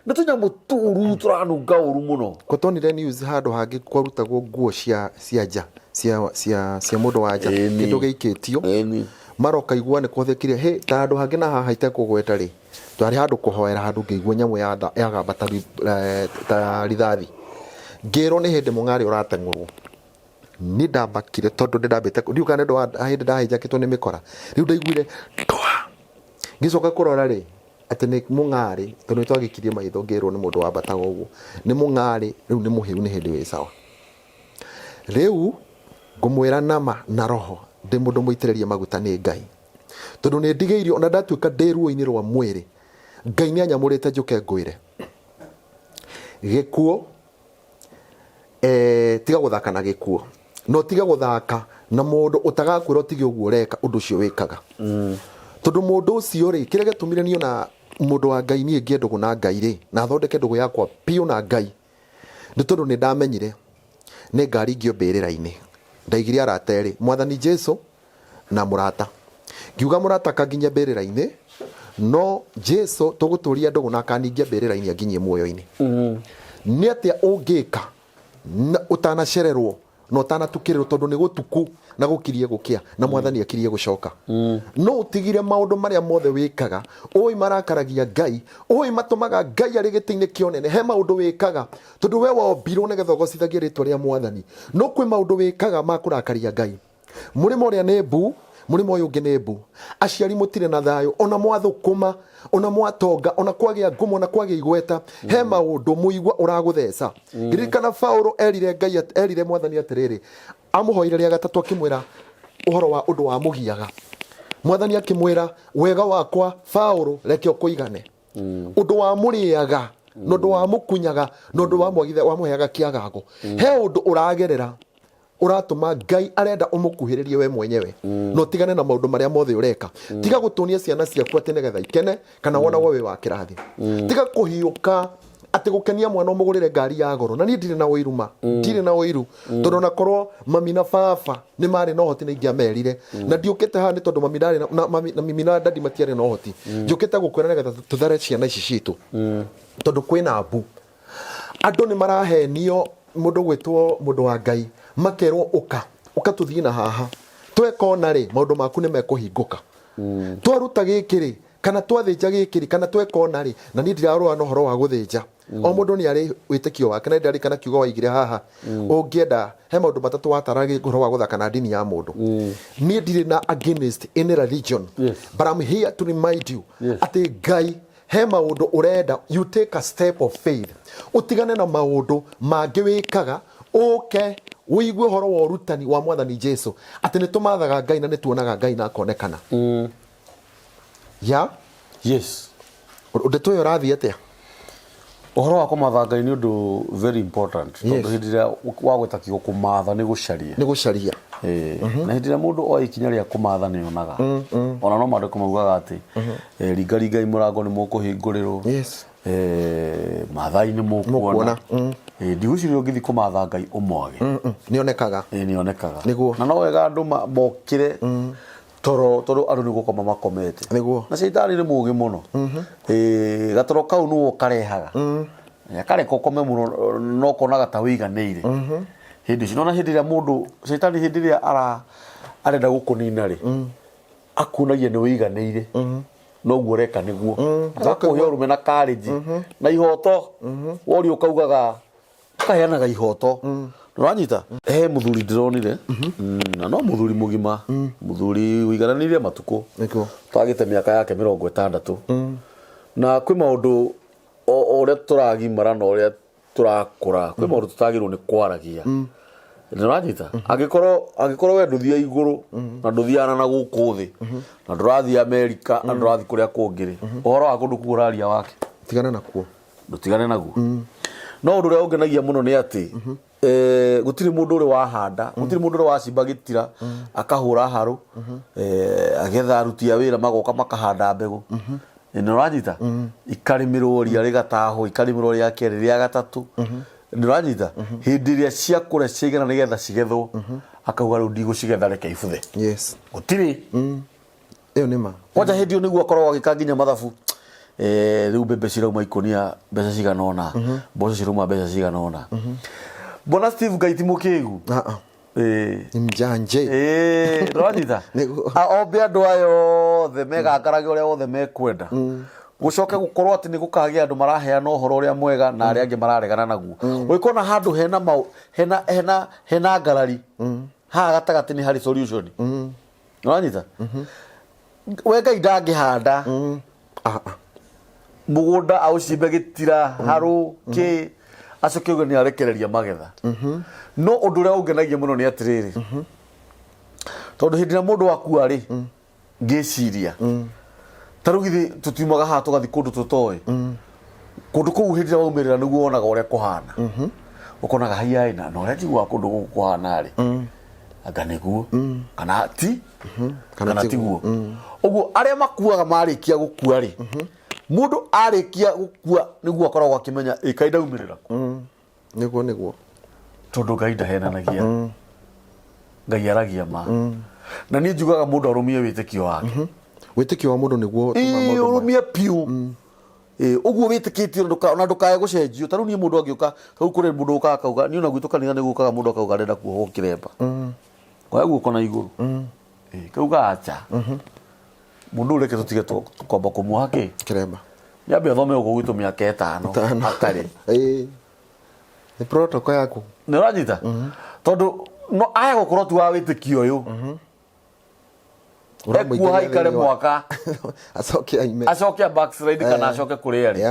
nĩ tũnyamũ tũru tũranunga ũru mũno gũtonire news handũ hangĩ kwarutagwo nguo cia nja cia mũndũ wa nja kĩndũ gĩikĩtio maroka igua nĩ kũthekire ta handũ hangĩ na haha itekũgweta rĩ twarĩ handũ kũhoera handũ ngĩigua nyamũ yagamba ta rithathi ngĩrwo nĩ hĩndĩ mũng'arĩ ũrateng'ũrwo nĩ ndambakire tondũ ndĩndambĩte ndiuga nĩ ũndũ wa hĩndĩ ndahĩnjakĩtwo nĩ mĩkora rĩu ndaiguire ngĩcoka kũrora rĩ atĩ nĩ mũng'arĩ tondũ nĩ twagĩkirie maitho ngĩrwo nĩ mũndũ wambataga ũguo nĩ mũng'arĩ rĩu nĩ mũhĩu nĩ hĩndĩ wĩ sawa rĩu ngũmwĩra nama na roho ndĩ mũndũ mũitĩrĩrie maguta nĩ Ngai tondu nĩ ndigĩirio ona ndatuĩka ndĩ ruo-inĩ rwa mwĩrĩ Ngai nĩ anyamũrĩte njũke ngwĩre gĩkuũ tiga gũthaka na gĩkuũ no tiga gũthaka na mũndũ ũtagakwĩra ũtige ũguo ũreka ũndũ ũcio wĩkaga tondu mũndũ ũcio rĩ kĩrĩa gĩtũmire niĩ na mũndũ wa Ngai niĩ ngĩe ndũgũ na Ngai rĩ na thondeke ndũgũ yakwa piũ na Ngai nĩ tondu nĩ ndamenyire nĩ ngaringio mbĩrĩra-inĩ ndaigire arata erĩ Mwathani Jesu na mũrata ngiuga mũrata kanginya mbĩrĩra-inĩ no Jesu tũgũtũria ndũgũ na akaningia mbĩrĩra-inĩ anginyie muoyo-inĩ nĩ atĩa ũngĩka ũtanacererwo no ũtanatukĩrĩrwo tondũ nĩ gũtuku na gũkirie gũkĩa na Mwathani akirie gũcoka no ũtigire maũndũ marĩa mothe wĩkaga ũĩ marakaragia Ngai ũĩ matũmaga Ngai arĩ gĩtĩ-inĩ kĩonene he maũndũ wĩkaga tondũ we wombirwo nĩgetha ũgocithagie rĩtwa rĩa Mwathani no kwĩ maũndũ wĩkaga ma kũrakaria Ngai mũrĩmo ũrĩa nĩ mbu mũrĩmo ũyũ ũngĩ nĩ mbu aciari mũtirĩ na thayũ ona mwathũkũma ona mwatonga ona kwagĩa ngumo ona kwagĩa igweta he maũndũ mũigua ũragũtheca ririkana Paulo erire Ngai erire Mwathani atĩrĩrĩ amũhoire rĩa gatatũ akĩmwĩra ũhoro wa ũndũ wa mũgiaga Mwathani akĩmwĩra wega wakwa Paulo reke ũkũigane ũndũ wa mũrĩaga na ũndũ wa mũkunyaga na ũndũ wa mũheaga kĩagago he ũndũ ũragerera uratuma Ngai arenda ũmũkuhĩrĩrie we mwenyewe no tigane na maũndũ marĩa mothe ũreka tiga gũtũnia ciana ciaku atĩ nĩgetha ikene kana wonagwo wĩ wa kĩrathi tiga kũhiũka atĩ gũkenia mwana ũmũgũrĩre ngari ya goro na niĩ ndirĩ na ũiru ndirĩ na ũiru tondũ nakorwo mami na baba nĩ marĩ na ũhoti na ingĩamerire na ndiũkĩte haha nĩ tondũ mami ndarĩ na mimi na dadi matiarĩ na ũhoti njũkĩte gũkwĩra nĩgetha tũthare ciana ici citũ tondũ kwĩna mbu andũ nĩ marahenio mũndũ gwĩtwo mũndũ wa Ngai makerwo ũka tũthiĩ na haha twekona rĩ maũndũ maku nĩ mekũhingũka twaruta gĩkĩ kana twathĩnja gĩkĩ kana twekona rĩ na niĩ ndirarũa na ũhoro wa gũthĩnja o mũndũ nĩ arĩ wĩtĩkio wake na ndarĩ kana kiugo waigire haha ũngĩenda he maũndũ matatũ wataraga ũhoro wa gũthaka na ndini ya mũndũ niĩ ndirĩ na against any religion but I'm here to remind you atĩ Ngai he maũndũ ũrenda you take a step of faith utigane na maũndũ mangĩ wĩkaga ũke wĩigue ũhoro wa ũrutani wa Mwathani Jesu atĩ nĩ tũmathaga Ngai na nĩ tuonaga Ngai na akonekana yes ũndũ ũyũ ũrathiĩ atĩa ũhoro wa kũmatha Ngai nĩ ũndũ very important tondũ hĩndĩ ĩrĩa wagwĩta kiugo kũmatha nĩ gũcaria na hĩndĩ ĩrĩa mũndũ oĩ ikinya rĩa kũmatha nĩ onaga ona no maandĩko maugaga atĩ ringaringai mũrango nĩ mũkũhingũrĩrwo mathai nĩ mũkuona ndigwĩciria ũngĩthiĩ kũmatha Ngai ũmwage nĩonekaga na no wega andũ mokĩre toro andũ nĩ gũkoma makomete na Shaitani nĩ mũũgĩ mũno gatoro kau nĩwe karehaga akareka ũkome mũno no konaga ta wĩiganĩire hindi cinona hindi ya mundu shaitani hindi ya arenda gukunina ri akunagia ni wiganĩire no guoreka niguo gakuhe urume na courage na ihoto wori ukaugaga kaheanaga ihoto uranyita muthuri ndironire na no muthuri mugima muthuri wigananirie matuko twagite miaka yake 60 na kwi maundu oria turagimara na oria turakura kwi maundu tutagirwo ni kwaragia uranyita agikorwo we nduthia iguru na nduthiana na guku thi na ndurathi America na ndurathi kuria kungiri uhoro wa kundu kuuraria wake tigana nakuo ndutigane naguo no undu uria ungenagia muno ni ati gutiri mundu uri wahanda gutiri mundu uri wacimba akahura haru agetha aruti a wira magoka makahanda mbegu nuranyita ikarimirwo ria rigataho ikarimirwo ria keri ria gatatu nuranyita hindi ria cia kure cigana nigetha cigethwo akauga riu ndigucigetha reke ibuthe yes gutiri iyo nima kwaja hindi yo niguo akorwo agika nginya mathabu riu mbembe cirauma ikonia mbeca cigana ona mboco cirauma mbeca cigana ona bona Steve Ngaiti mukigu imjanje ronyita ombe andu ayo the mega ngarage uria wothe mekwenda gucoke gukorwo ati ni gukagia andu maraheana uhoro uria mwega na aria angi mararegana naguo wikona handu hena ngarari ha gatagati ni hari solution ronyita wega indangihanda mugunda aucimbe gitira haru ki acoke uga ni arekereria magetha no undu uria ungenagia muno ni atiriri tondu hindi na mundu wakua ri ngiciria tarugithi tutiumaga ha tugathi kundu tutoi kundu kuu hindi na waumirira niguo wonaga uria kuhana ukonaga haiaina na uria njigua kundu guku kuhana ri anga niguo kana ti kana tiguo uguo aria makuaga marikia gukua ri mundu arikia gukua niguo akoragwo akimenya ikaida umirira niguo tondu Ngai ndahenanagia Ngai aragia ma na ni njugaga mundu arumie witikio wake witikio wa mundu niguo tuma mundu urumie piu uguo witikitio na ndukae gucenjio taru ni mundu agiuka tau kure mundu ukakauga ni ona gwitu kanitha niguo kaga mundu akauga arenda kuohwo kiremba kwa hiyo uko na iguru kauga acha mundu ureke tutige tukomba kumuoha kiremba yabe thome ugo gwitu miaka 5 atari ni protocol yaku ni ranyita tondu no aya gukorwo tu wa witikio uyu ekuoha ikare mwaka acoke backslide kana acoke kuria ri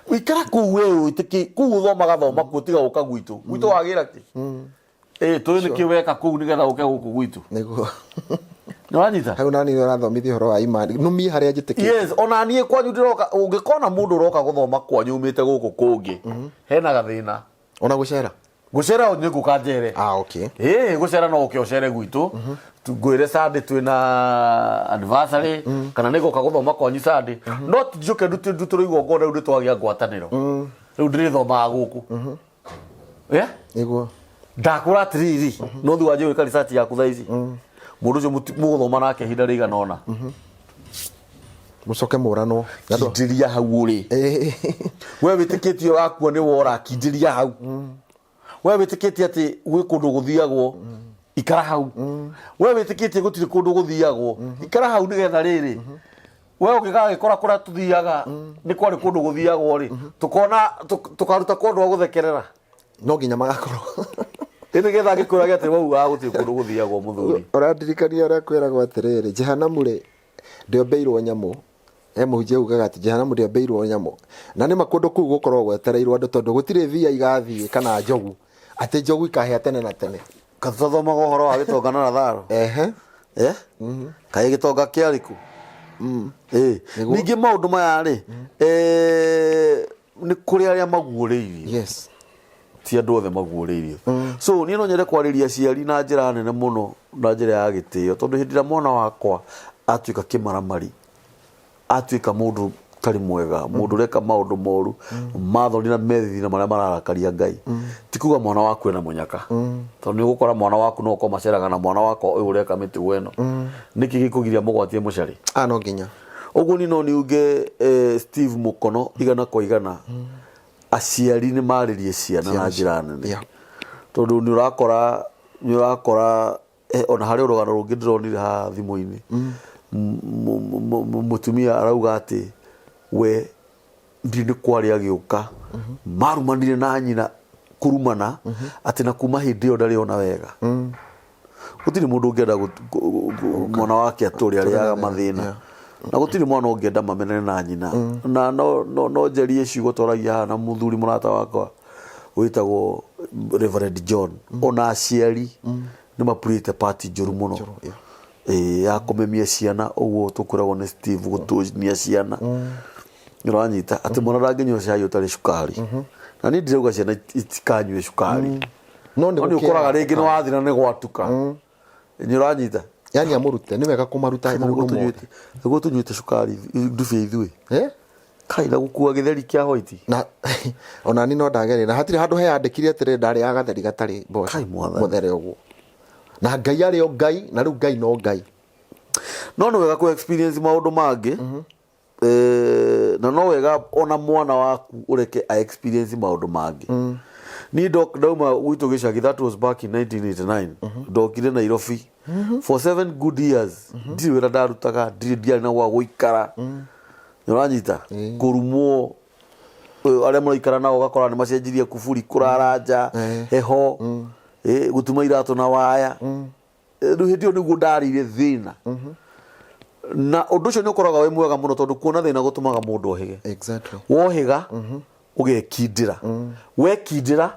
wikara kuu we witiki kuu thomaga thoma kuo tiga uka gwitu wagira ki tu ni kiweka kuu nigetha uke guku gwitu niguo nuranyita hau nani urathomithia horo wa imani numi haria njitiki yes ona nie kwanyu ndiroka ungikona mundu uroka guthoma kwanyu umite guku kungi hena gathina ona gucera ni gukanjere okay gucera no uke ucere gwitu ngwire Sunday twina anniversary kana nego kaguthoma kwanyu Sunday no tijuke ndutu igwo ngona ndu twagia ngwataniro riu ndirithoma guku niguo ndakura atiriri no thi wanje wika research yaku thaici mundu ucio muguthoma nake hinda rigana ona mucoke murano kindiria hau uri we witikitio wakua ni wora kindiria hau we witikitie ati gwi kundu guthiagwo ikara hau we witikitie gutiri kundu guthiagwo ikara hau nigetha riri we ugigagikora kuria tuthiaga ni kwari kundu guthiagwo ri tukona tukaruta kundu wa guthekerera no nginya magakorwo ene getha ngikuraga ati wau wa gutiri kundu guthiagwo muthuri urandirikania uria kwiragwo atiriri jehanamu ri ndiombeirwo nyamu muhunjia ugaga ati jehanamu ndiombeirwo nyamu na ni makundu kuu gukorwo gwetereirwo andu tondu gutire thia igathie kana njogu ati njogu ikahia tene na tene kathothoma gohoro wa gitongana na tharo kai gitonga kiariku ningi maundu maya ri ni kuri aria maguuriirio yes ti andu othe maguuriirio so ni no nyere kwariria ciari na njira nene muno na njira ya gitio tondu hindira mwana wakwa atuika kimaramari atuika mundu tari mwega mundu reka maundu moru mathoni na methi na maria mararakaria Ngai tikuga mwana waku ena munyaka tondu ni gukora mwana waku no ko maceraga na mwana wako uyu reka miti weno niki gikugiria mugwatie mucari no nginya uguo ni no ni uge Steve Mukono igana kwa igana aciari ni maririe ciana na njira nene tondu ni urakora ona hari urugano rungi ndironire ha thimu-ini mutumia arauga ati we ndini kwari agiuka marumanire na nyina kurumana ati na kuma hindi yo ndari ona wega gutiri mundu ungienda mwana wake aturi ariaga mathina na gutiri mwana ungienda mamenene na nyina na no njeri ciugo toragia na muthuri murata wakwa witagwo Reverend John ona aciari ni mapurite party njuru muno ya kumemia ciana uguo tukuragwo ni Steve gutunia ciana niranyita ati mwana ranginywa cai utari cukari na ni ndirauga ciana itikanywe cukari no ni ukuraga ringi ni wathina ni gwatuka niranyita yani amurute ni wega kumaruta niguo tunyuite cukari ndubi ithui kai na gukua githeri kia white na ona ni no ndagerera hatire handu he andikire atire ndari ya gatheri gatari mboca muthere uguo na ngai ari o ngai na riu ngai no ngai no wega ku experience maundu mangi na no wega ona mwana waku ureke a experience maundu mangi ni dauma gwitu gicagi that was back in 1989 ndokire Nairobi for 7 good years ndi wira ndarutaga ndi na gwa guikara nyoranyita kurumwo aria muraikara nao gakora ni macenjirie kuburi kuraranja heho gutuma iratu na waya riu hindi niguo ndarire thina na undu ucio ni ukoraga we mwega muno tondu kuona thina gutumaga mundu ohige exactly wohiga ugekindira wekindira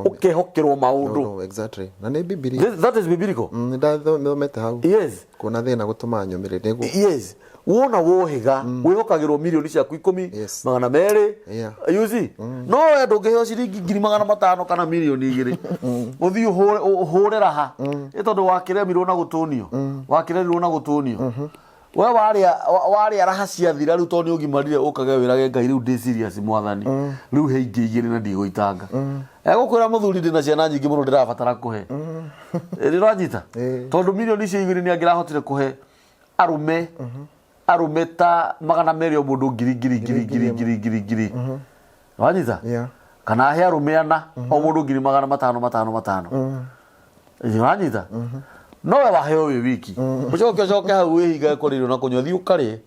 ukehokerwo maundu exactly na ni bibilia that is biblical ndathomete hau yes kuona thina gutuma nyumire niguo yes wona wohiga wihokagirwo milioni ciaku 10,200 you see no endo ngeheo ciringi 500,000 kana milioni 2 uthi uhure raha tondu wakiremirwo na gutunio wakiremirwo na gutunio we waria raha cia thira riu toni ugimarire ukage wirage ngai riu ndi serious mwathani riu he ingi igiri na ndigwitanga egukwira muthuri ndina ciana nyingi muno ndirabatara kuhe riranyita tondu milioni icio igiri ni angirahotire kuhe arume ta 200 mundu ngiri wanyita kana he arume ana o mundu 500 wanyita no we waheo we wiki ucoke hau wihiga kuririo na kunywa thiu kari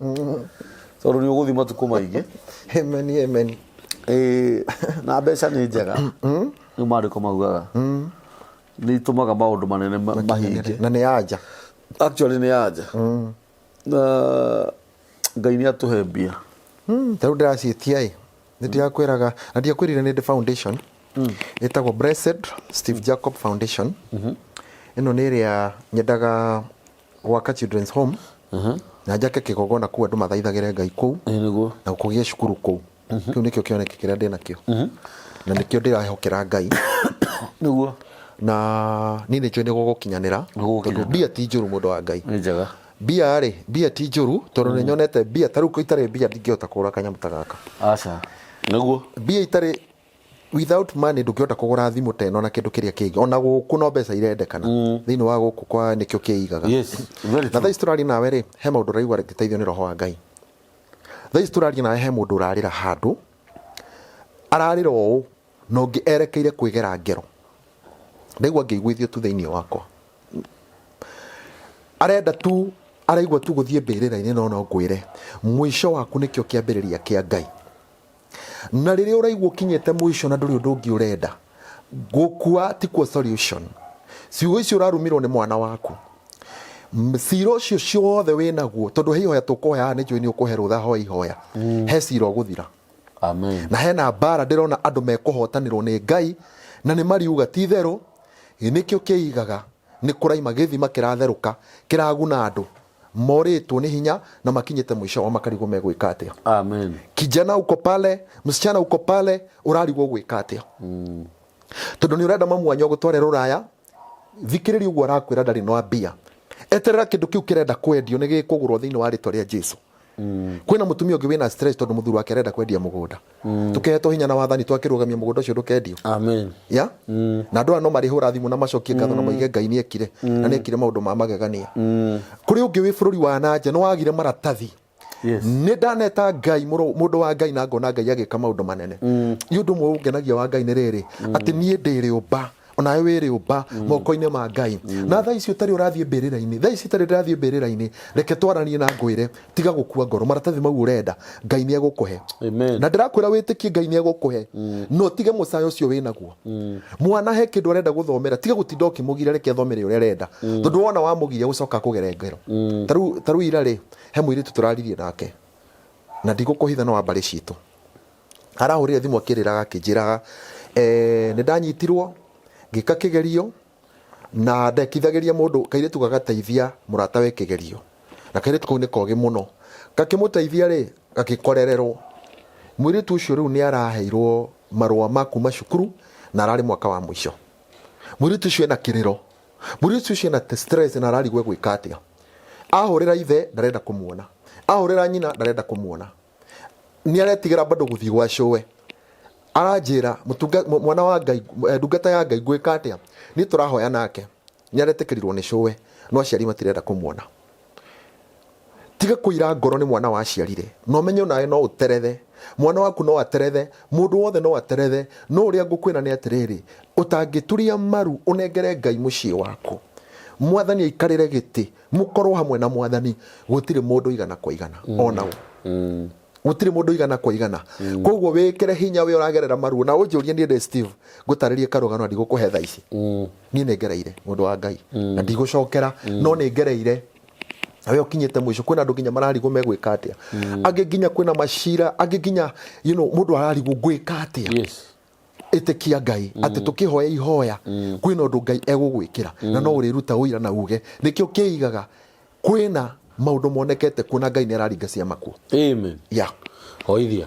tondu ni uguthi matuku maingi amen na mbeca ni njega ni mariko maugaga ni itumaga maundu manene mahinge na ni anja actually ni anja na ngai ni atuhe mbia taru ndiracitia ni ndirakwiraga na ndiakwirire ni the foundation itagwo Blessed Steve Jacob Foundation ino ni ria nyendaga gwaka children's home na njake kigogona ku andu mathaithagire ngai ku na kugia cukuru ku kiu nikio kioneke kiria ndina kio na nikio ndirahokera ngai niguo na ni ndio ni gugukinyanira tondu bia ti njuru mundu wa ngai ni njega bia ti njuru tondu ni nyonete bia taru ko itare bia ndingihota kugura kanyamu tagaka aca niguo bia itare without money ndungihota kugura thimu teno na kindu kiria kingi ona guku no mbeca irendekana thiini wa guku kwa nikio kiigaga yes very na thaisturari nawe ri he maundu raigwa giteithio ni roho wa ngai thaisturari nawe he mundu urarira handu ararira o no ngi erekeire kwigera ngero ndaigwa ngiigwithio tu thiini wakwa arenda tu araigwa tu guthie mbirira-ini no ngwire mwisho waku nikio kiambiriria kia ngai na riria uraigwa kinyete mwisho na nduri undu ungi urenda gukua ti kwa solution ciugo icio urarumirwo ni mwana waku ciro ucio ciothe winaguo tondu he ihoya tukuhoya ni njui ni ukuhe rutha ho ihoya he ciro guthira amen na hena mbara ndirona andu mekuhotanirwo ni ngai na ni mariuga ti theru nikio kiigaga ni kuraima githima kiratheruka kiraguna andu moritwo ni hinya na makinyete mwisho wa makarigo megwika atia amen kijana uko pale msichana uko pale urarigwo gwika atia tondu ni urenda mamu wanyu gutware ruraya thikiriri uguo arakwira ndari no mbia eterera kindu kiu kirenda kwendio ni gikugurwo thiini wa ritwa ria Jesu kwina mutumia ungi wina stress tondu muthuru wake arenda kwendia mugunda tukehetwo hinya na wathani twakirugamia mugunda ucio ndukendio amen ya na andu no marihura thimu na macokie ngatho na moige ngai ni ekire na ni ekire maundu ma magegania kuri ungi wi bururi wa nanja no wagire maratathi yes ni ndaneta ngai mundu wa ngai na ngona ngai agika maundu manene yundu mwe ungenagia wa ngai ni riri ati nie ndiri umba onawe wĩrĩ ũmba moko-inĩ ma Ngai na thaa ici ũtarĩ ũrathiĩ mbĩrĩra-inĩ thaa ici ũtarĩ ũrathiĩ mbĩrĩra-inĩ reke twaranie na ngwĩre tiga gũkua ngoro maratathi mau ũrenda Ngai nĩ egũkũhe na ndĩrakwĩra wĩtĩkie Ngai nĩ egũkũhe no tige mũcaya ũcio wĩ naguo mwana he kĩndũ arenda gũthomera tiga gũtinda ũkĩmũgiria reke athomere ũrĩa arenda tondũ wona wamũgiria gũcoka kũgera ngero tarĩu ira rĩ he mũirĩtu tũraririe nake na ndigũkũhitha no wa mbarĩ citũ arahũrire thimũ akĩrĩraga akĩnjĩraga nĩ ndanyitirwo ngĩka kĩgerio na ndekithagĩria mũndũ kairĩtu gagateithia mũratawe kĩgerio na kairĩtu kau nĩ kogĩ mũno gakĩmũteithia rĩ gagĩkorererwo mũirĩtu ũcio rĩu nĩ araheirwo marũa ma kuma cukuru na ararĩ mwaka wa mũico mũirĩtu ũcio ena kĩrĩro mũirĩtu ũcio ena stress na ararigwo gwĩka atĩa ahũrĩra ithe ndarenda kũmuona ahũrĩra nyina ndarenda kũmuona nĩ aretigĩra bado gũthiĩ gwa showe aranjĩra mwana wa Ngai ndungata ya Ngai gwĩka atĩa nĩ tũrahoya nake nĩ aretĩkĩrirwo nĩ showe no aciari matirenda kũmuona tiga kũira ngoro nĩ mwana wa aciarire no menye nawe no ũterethe mwana waku no aterethe mũndũ wothe no aterethe no ũrĩa ngũkwĩra nĩ atĩrĩrĩ ũtangĩturia maru ũnengere Ngai mũciĩ waku mwathani aikarĩre gĩtĩ mũkorwo hamwe na mwathani gũtirĩ mũndũ igana kwa igana ona gũtirĩ mũndũ igana kwa igana koguo wĩkĩre hinya we ũragerera maruo na ũnjũrie niĩ ndĩ Steve ngũtarĩrie karũgano ndigũkũhe thaa ici niĩ nĩ ngereire mũndũ wa Ngai na ndigũcokera no nĩ ngereire we ũkinyĩte mũico kwĩna andũ nginya mararigwo megwĩka atĩa angĩ nginya kwĩna macira angĩ nginya mũndũ ararigwo gwĩka atĩa ĩtĩkia Ngai atĩ tũkĩhoya ihoya kwĩna ũndũ Ngai egũgwĩkĩra na no ũrĩruta ũira na uge nĩkĩo kĩigaga kwĩna maũndũ monekete kuona Ngai nĩ araringa ciama kuo amen hoithia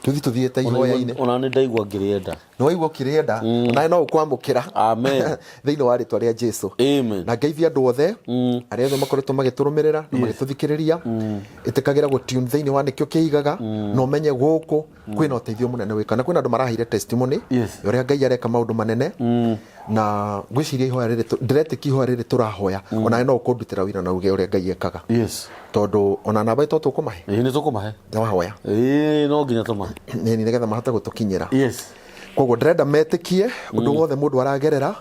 tuthiĩte ihoya-inĩ ona nĩ ndaigua ngĩrĩenda no waigua ũkĩrĩenda nawe no ũkwamũkĩra amen thĩinĩ wa rĩtwa rĩa Jesũ amen na ngeithia andũ othe arĩa othe makoretwo magĩtũrũmĩrĩra na magĩtũthikĩrĩria ĩtĩkagĩra gũtune thĩinĩ wa nĩkĩo kĩigaga na ũmenye gũkũ kwĩna ũteithio mũnene wĩka na kwĩna andũ maraheire testimony ũrĩa Ngai areka maũndũ manene na ngwĩciria ihoya rĩrĩ ndĩretĩkia ihoya rĩrĩ tũrahoya onawe no ũkũndutĩra wĩra na uge ũrĩa Ngai ekaga tondũ ona namba itũ tũkũmahe nĩ tũkũmahe wahoya no nginya tũmahe nĩgetha mahote gũtũkinyĩra koguo ndĩrenda metĩkie ũndũ wothe mũndũ aragerera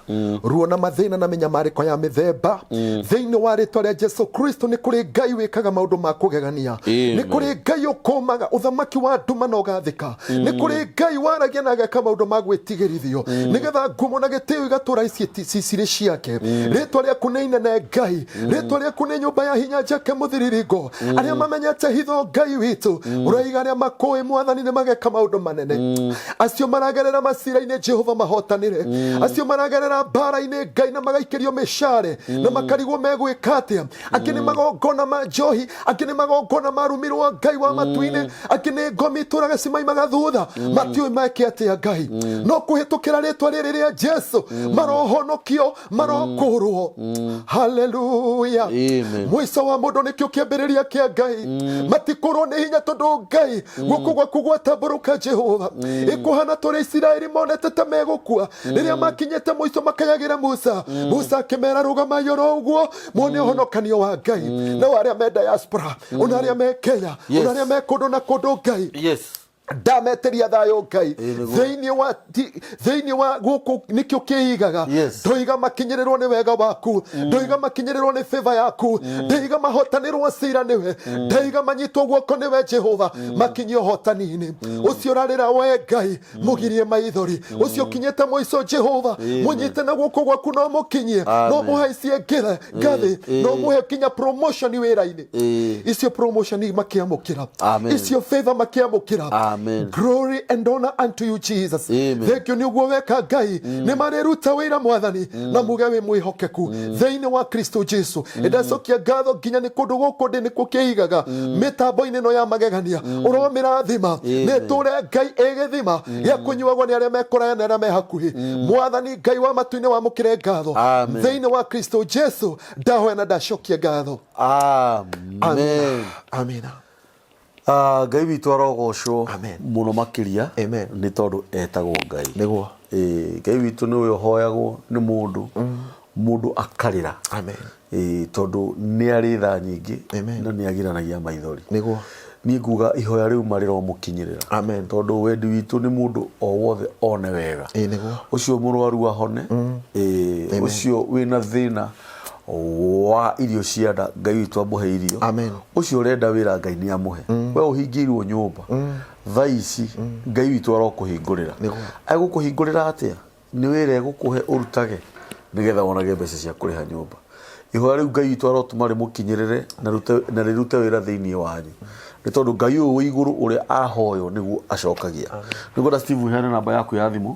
ruo na mathĩna na mĩnyamarĩko ya mĩthemba thĩinĩ wa rĩtwa rĩa Jesũ Kristo nĩ kũrĩ Ngai wĩkaga maũndũ ma kũgegania nĩ kũrĩ Ngai ũkũmaga ũthamaki wa nduma na ũgathĩka nĩ kũrĩ Ngai waragia na ageka maũndũ ma gwĩtigĩrithio nĩgetha ngumo na gĩtĩo igatũra cirĩ ciake rĩtwa rĩaku nĩ inene Ngai rĩtwa rĩaku nĩ nyũmba ya hinya njake mũthiririgo arĩa mamenyete hitho Ngai witũ ũraiga arĩa makũĩ mwathani nĩ mageka maũndũ manene acio maragerera masira-inĩ Jehova mahotanire acio maragerera mbara-inĩ Ngai na magaikĩrio mĩcare na makarigwo megwĩka atĩa angĩ nĩ magongona ma njohi angĩ nĩ magongona marumirwo Ngai wa matu-inĩ angĩ nĩ ngomi itũraga cimaimaga thutha matiũĩ meke atĩa Ngai no kũhĩtũkĩra rĩtwa rĩrĩ rĩa Jesũ marohonokio marokũrwo haleluya mũico wa mũndũ nĩkĩo kĩambĩrĩria kĩa Ngai matikũrwo nĩ hinya tondũ Ngai guoko gwaku gwatambũrũka Jehova ĩkũhana tũrĩ Isiraeli monete ta megũkua rĩrĩa makinyĩte mũico makayagĩra Musa akĩmera rũgamai oro ũguo muone ũhonokanio wa Ngai na arĩa me diaspora ona arĩa me Kenya ona arĩa me kũndũ na kũndũ Ngai ndameteria thayũ Ngai thĩinĩ wa gũkũ nĩkĩo kĩigaga ndoiga makinyĩrĩrwo nĩ wega waku ndoiga makinyĩrĩrwo nĩ favor yaku ndoiga mahotanĩrwo cira nĩwe ndoiga manyitwo guoko nĩwe Jehova makinyio hotani-inĩ ũcio ũrarĩra we Ngai mũgirie maithori ũcio kinyĩte mũico Jehova mũnyite na guoko gwaku no mũkinyie no mũhaicie ngathĩ no mũhe kinya promotion wĩra-inĩ icio promotion makĩamũkĩra icio favor makĩamũkĩra Amen. Glory and honor unto you Jesus. Thank you nĩguo weka Ngai nĩ mareruta wĩra mwathani na muge wĩ mwĩhokeku thĩinĩ wa Kristo Jesu ndacokia ngatho nginya nĩ kũndũ gũkũ ndĩ nĩkuo kĩigaga mĩtambo-inĩ ĩno ya magegania ũromĩrathima nĩtũre Ngai ĩgĩthima gĩa kũnyuagwo nĩ arĩa mekũraya na arĩa me hakuhĩ mwathani Ngai wa matu-inĩ wamũkĩre ngatho thĩinĩ wa Kristo Jesu ndahoya na ndacokia ngatho amen amen Ngai witũ arogocwo mũno makĩria nĩ tondũ etagwo Ngai nĩguo Ngai witũ nĩwe ũhoyagwo nĩ mũndũ akarĩra tondũ nĩ arĩ tha nyingĩ na nĩ agiranagia maithori niĩ nguga ihoya rĩu marĩro mũkinyĩrĩra amen tondũ wendi witũ nĩ mũndũ o wothe one wega ũcio mũrwaru ahone ũcio wĩna thĩna wa irio cia nda Ngai witũ amũhe irio ũcio ũrenda wĩra Ngai nĩ amũhe we ũhingĩirwo nyũmba thaa ici Ngai witũ arokũhingũrĩra egũkũhingũrĩra atĩa nĩ wĩra egũkũhe ũrutage nĩgetha wonage mbeca cia kũrĩha nyũmba ihoya rĩu Ngai witũ arotũma rĩmũkinyĩrĩre na rĩrute wĩra thĩinĩ wanyu nĩ tondũ Ngai ũyũ wĩ igũrũ ũrĩa ahoyo nĩguo acokagia nĩngwenda Steve heane namba yaku ya thimũ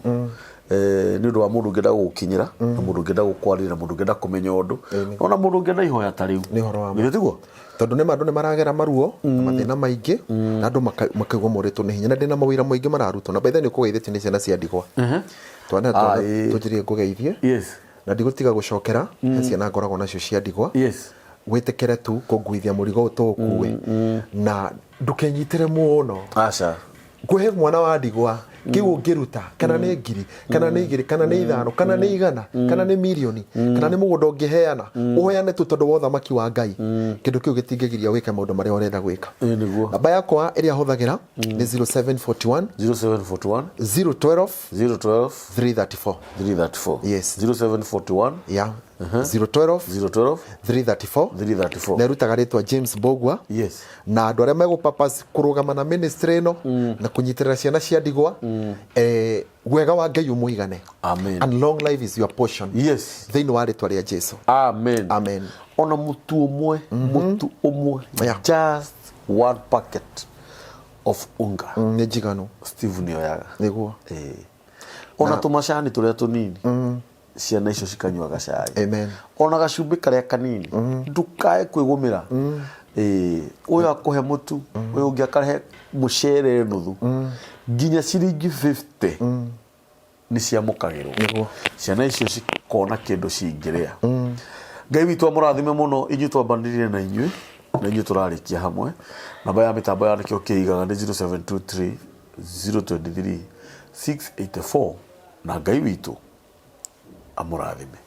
nĩ ũndũ wa mũndũ ũngĩenda gũgũkinyĩra na mũndũ ũngĩenda gũkwarĩra mũndũ ũngĩenda kũmenya ũndũ ona mũndũ ũngĩenda ihoya ta rĩu nĩ tiguo tondũ nĩ andũ nĩ maragera maruo na mathĩna maingĩ na andũ makaigua moritũ nĩ hinya na ndĩna mawĩra maingĩ mararutwo na baitha nĩ ũkũgeithĩtie nĩ ciana cia ndigwa twana tũnjirie ngũgeithie na ndigũtiga gũcokera ciana ngoragwo nacio cia ndigwa wĩtĩkĩre tu kũnguithia mũrigo ũtũkuwe na ndũkenyitĩre mũno aca ngũhe mwana wa ndigwa kĩu ũngĩruta kana nĩ ngiri kana nĩ igĩrĩ kana nĩ ithano kana nĩ igana kana nĩ mirioni kana nĩ mũgũnda ũngĩheana ũheane tu tondũ wa ũthamaki wa Ngai kĩndũ kĩu gĩtingĩgiria wĩke maũndũ marĩa ũrenda gwĩka namba yakwa ĩrĩa hũthagĩra nĩ 0741 012 334 yes 0741 yeah 012 334 na rutaga rĩtwa James Bogwa na andũ arĩa megũpapas kũrũgama na ministry ĩno na kũnyitĩrĩra ciana cia ndigwa wega wa Ngai ũmũigane and long life is your portion thĩinĩ wa rĩtwa rĩa Jesu amen ona mũtu ũmwe just one packet of unga nĩ njiganu Steve nĩoyaga nĩguo ona tũmacani tũrĩa tũnini ciana icio cikanyua gacai ona gacumbĩ karĩa kanini ndukae kwĩgũmĩra ũyũ akũhe mũtu ũyũ ũngĩ akahe mũcere nuthu nginya ciringi 50 nĩ ciamũkagĩrwo ciana icio cikona kĩndũ cingĩrĩa Ngai witũ amũrathime mũno inyuĩ twambanĩrire na inyuĩ tũrarĩkia hamwe namba ya mĩtambo ya nĩkĩo kĩigaga nĩ 0723 023 684 na Ngai witũ amũrathime.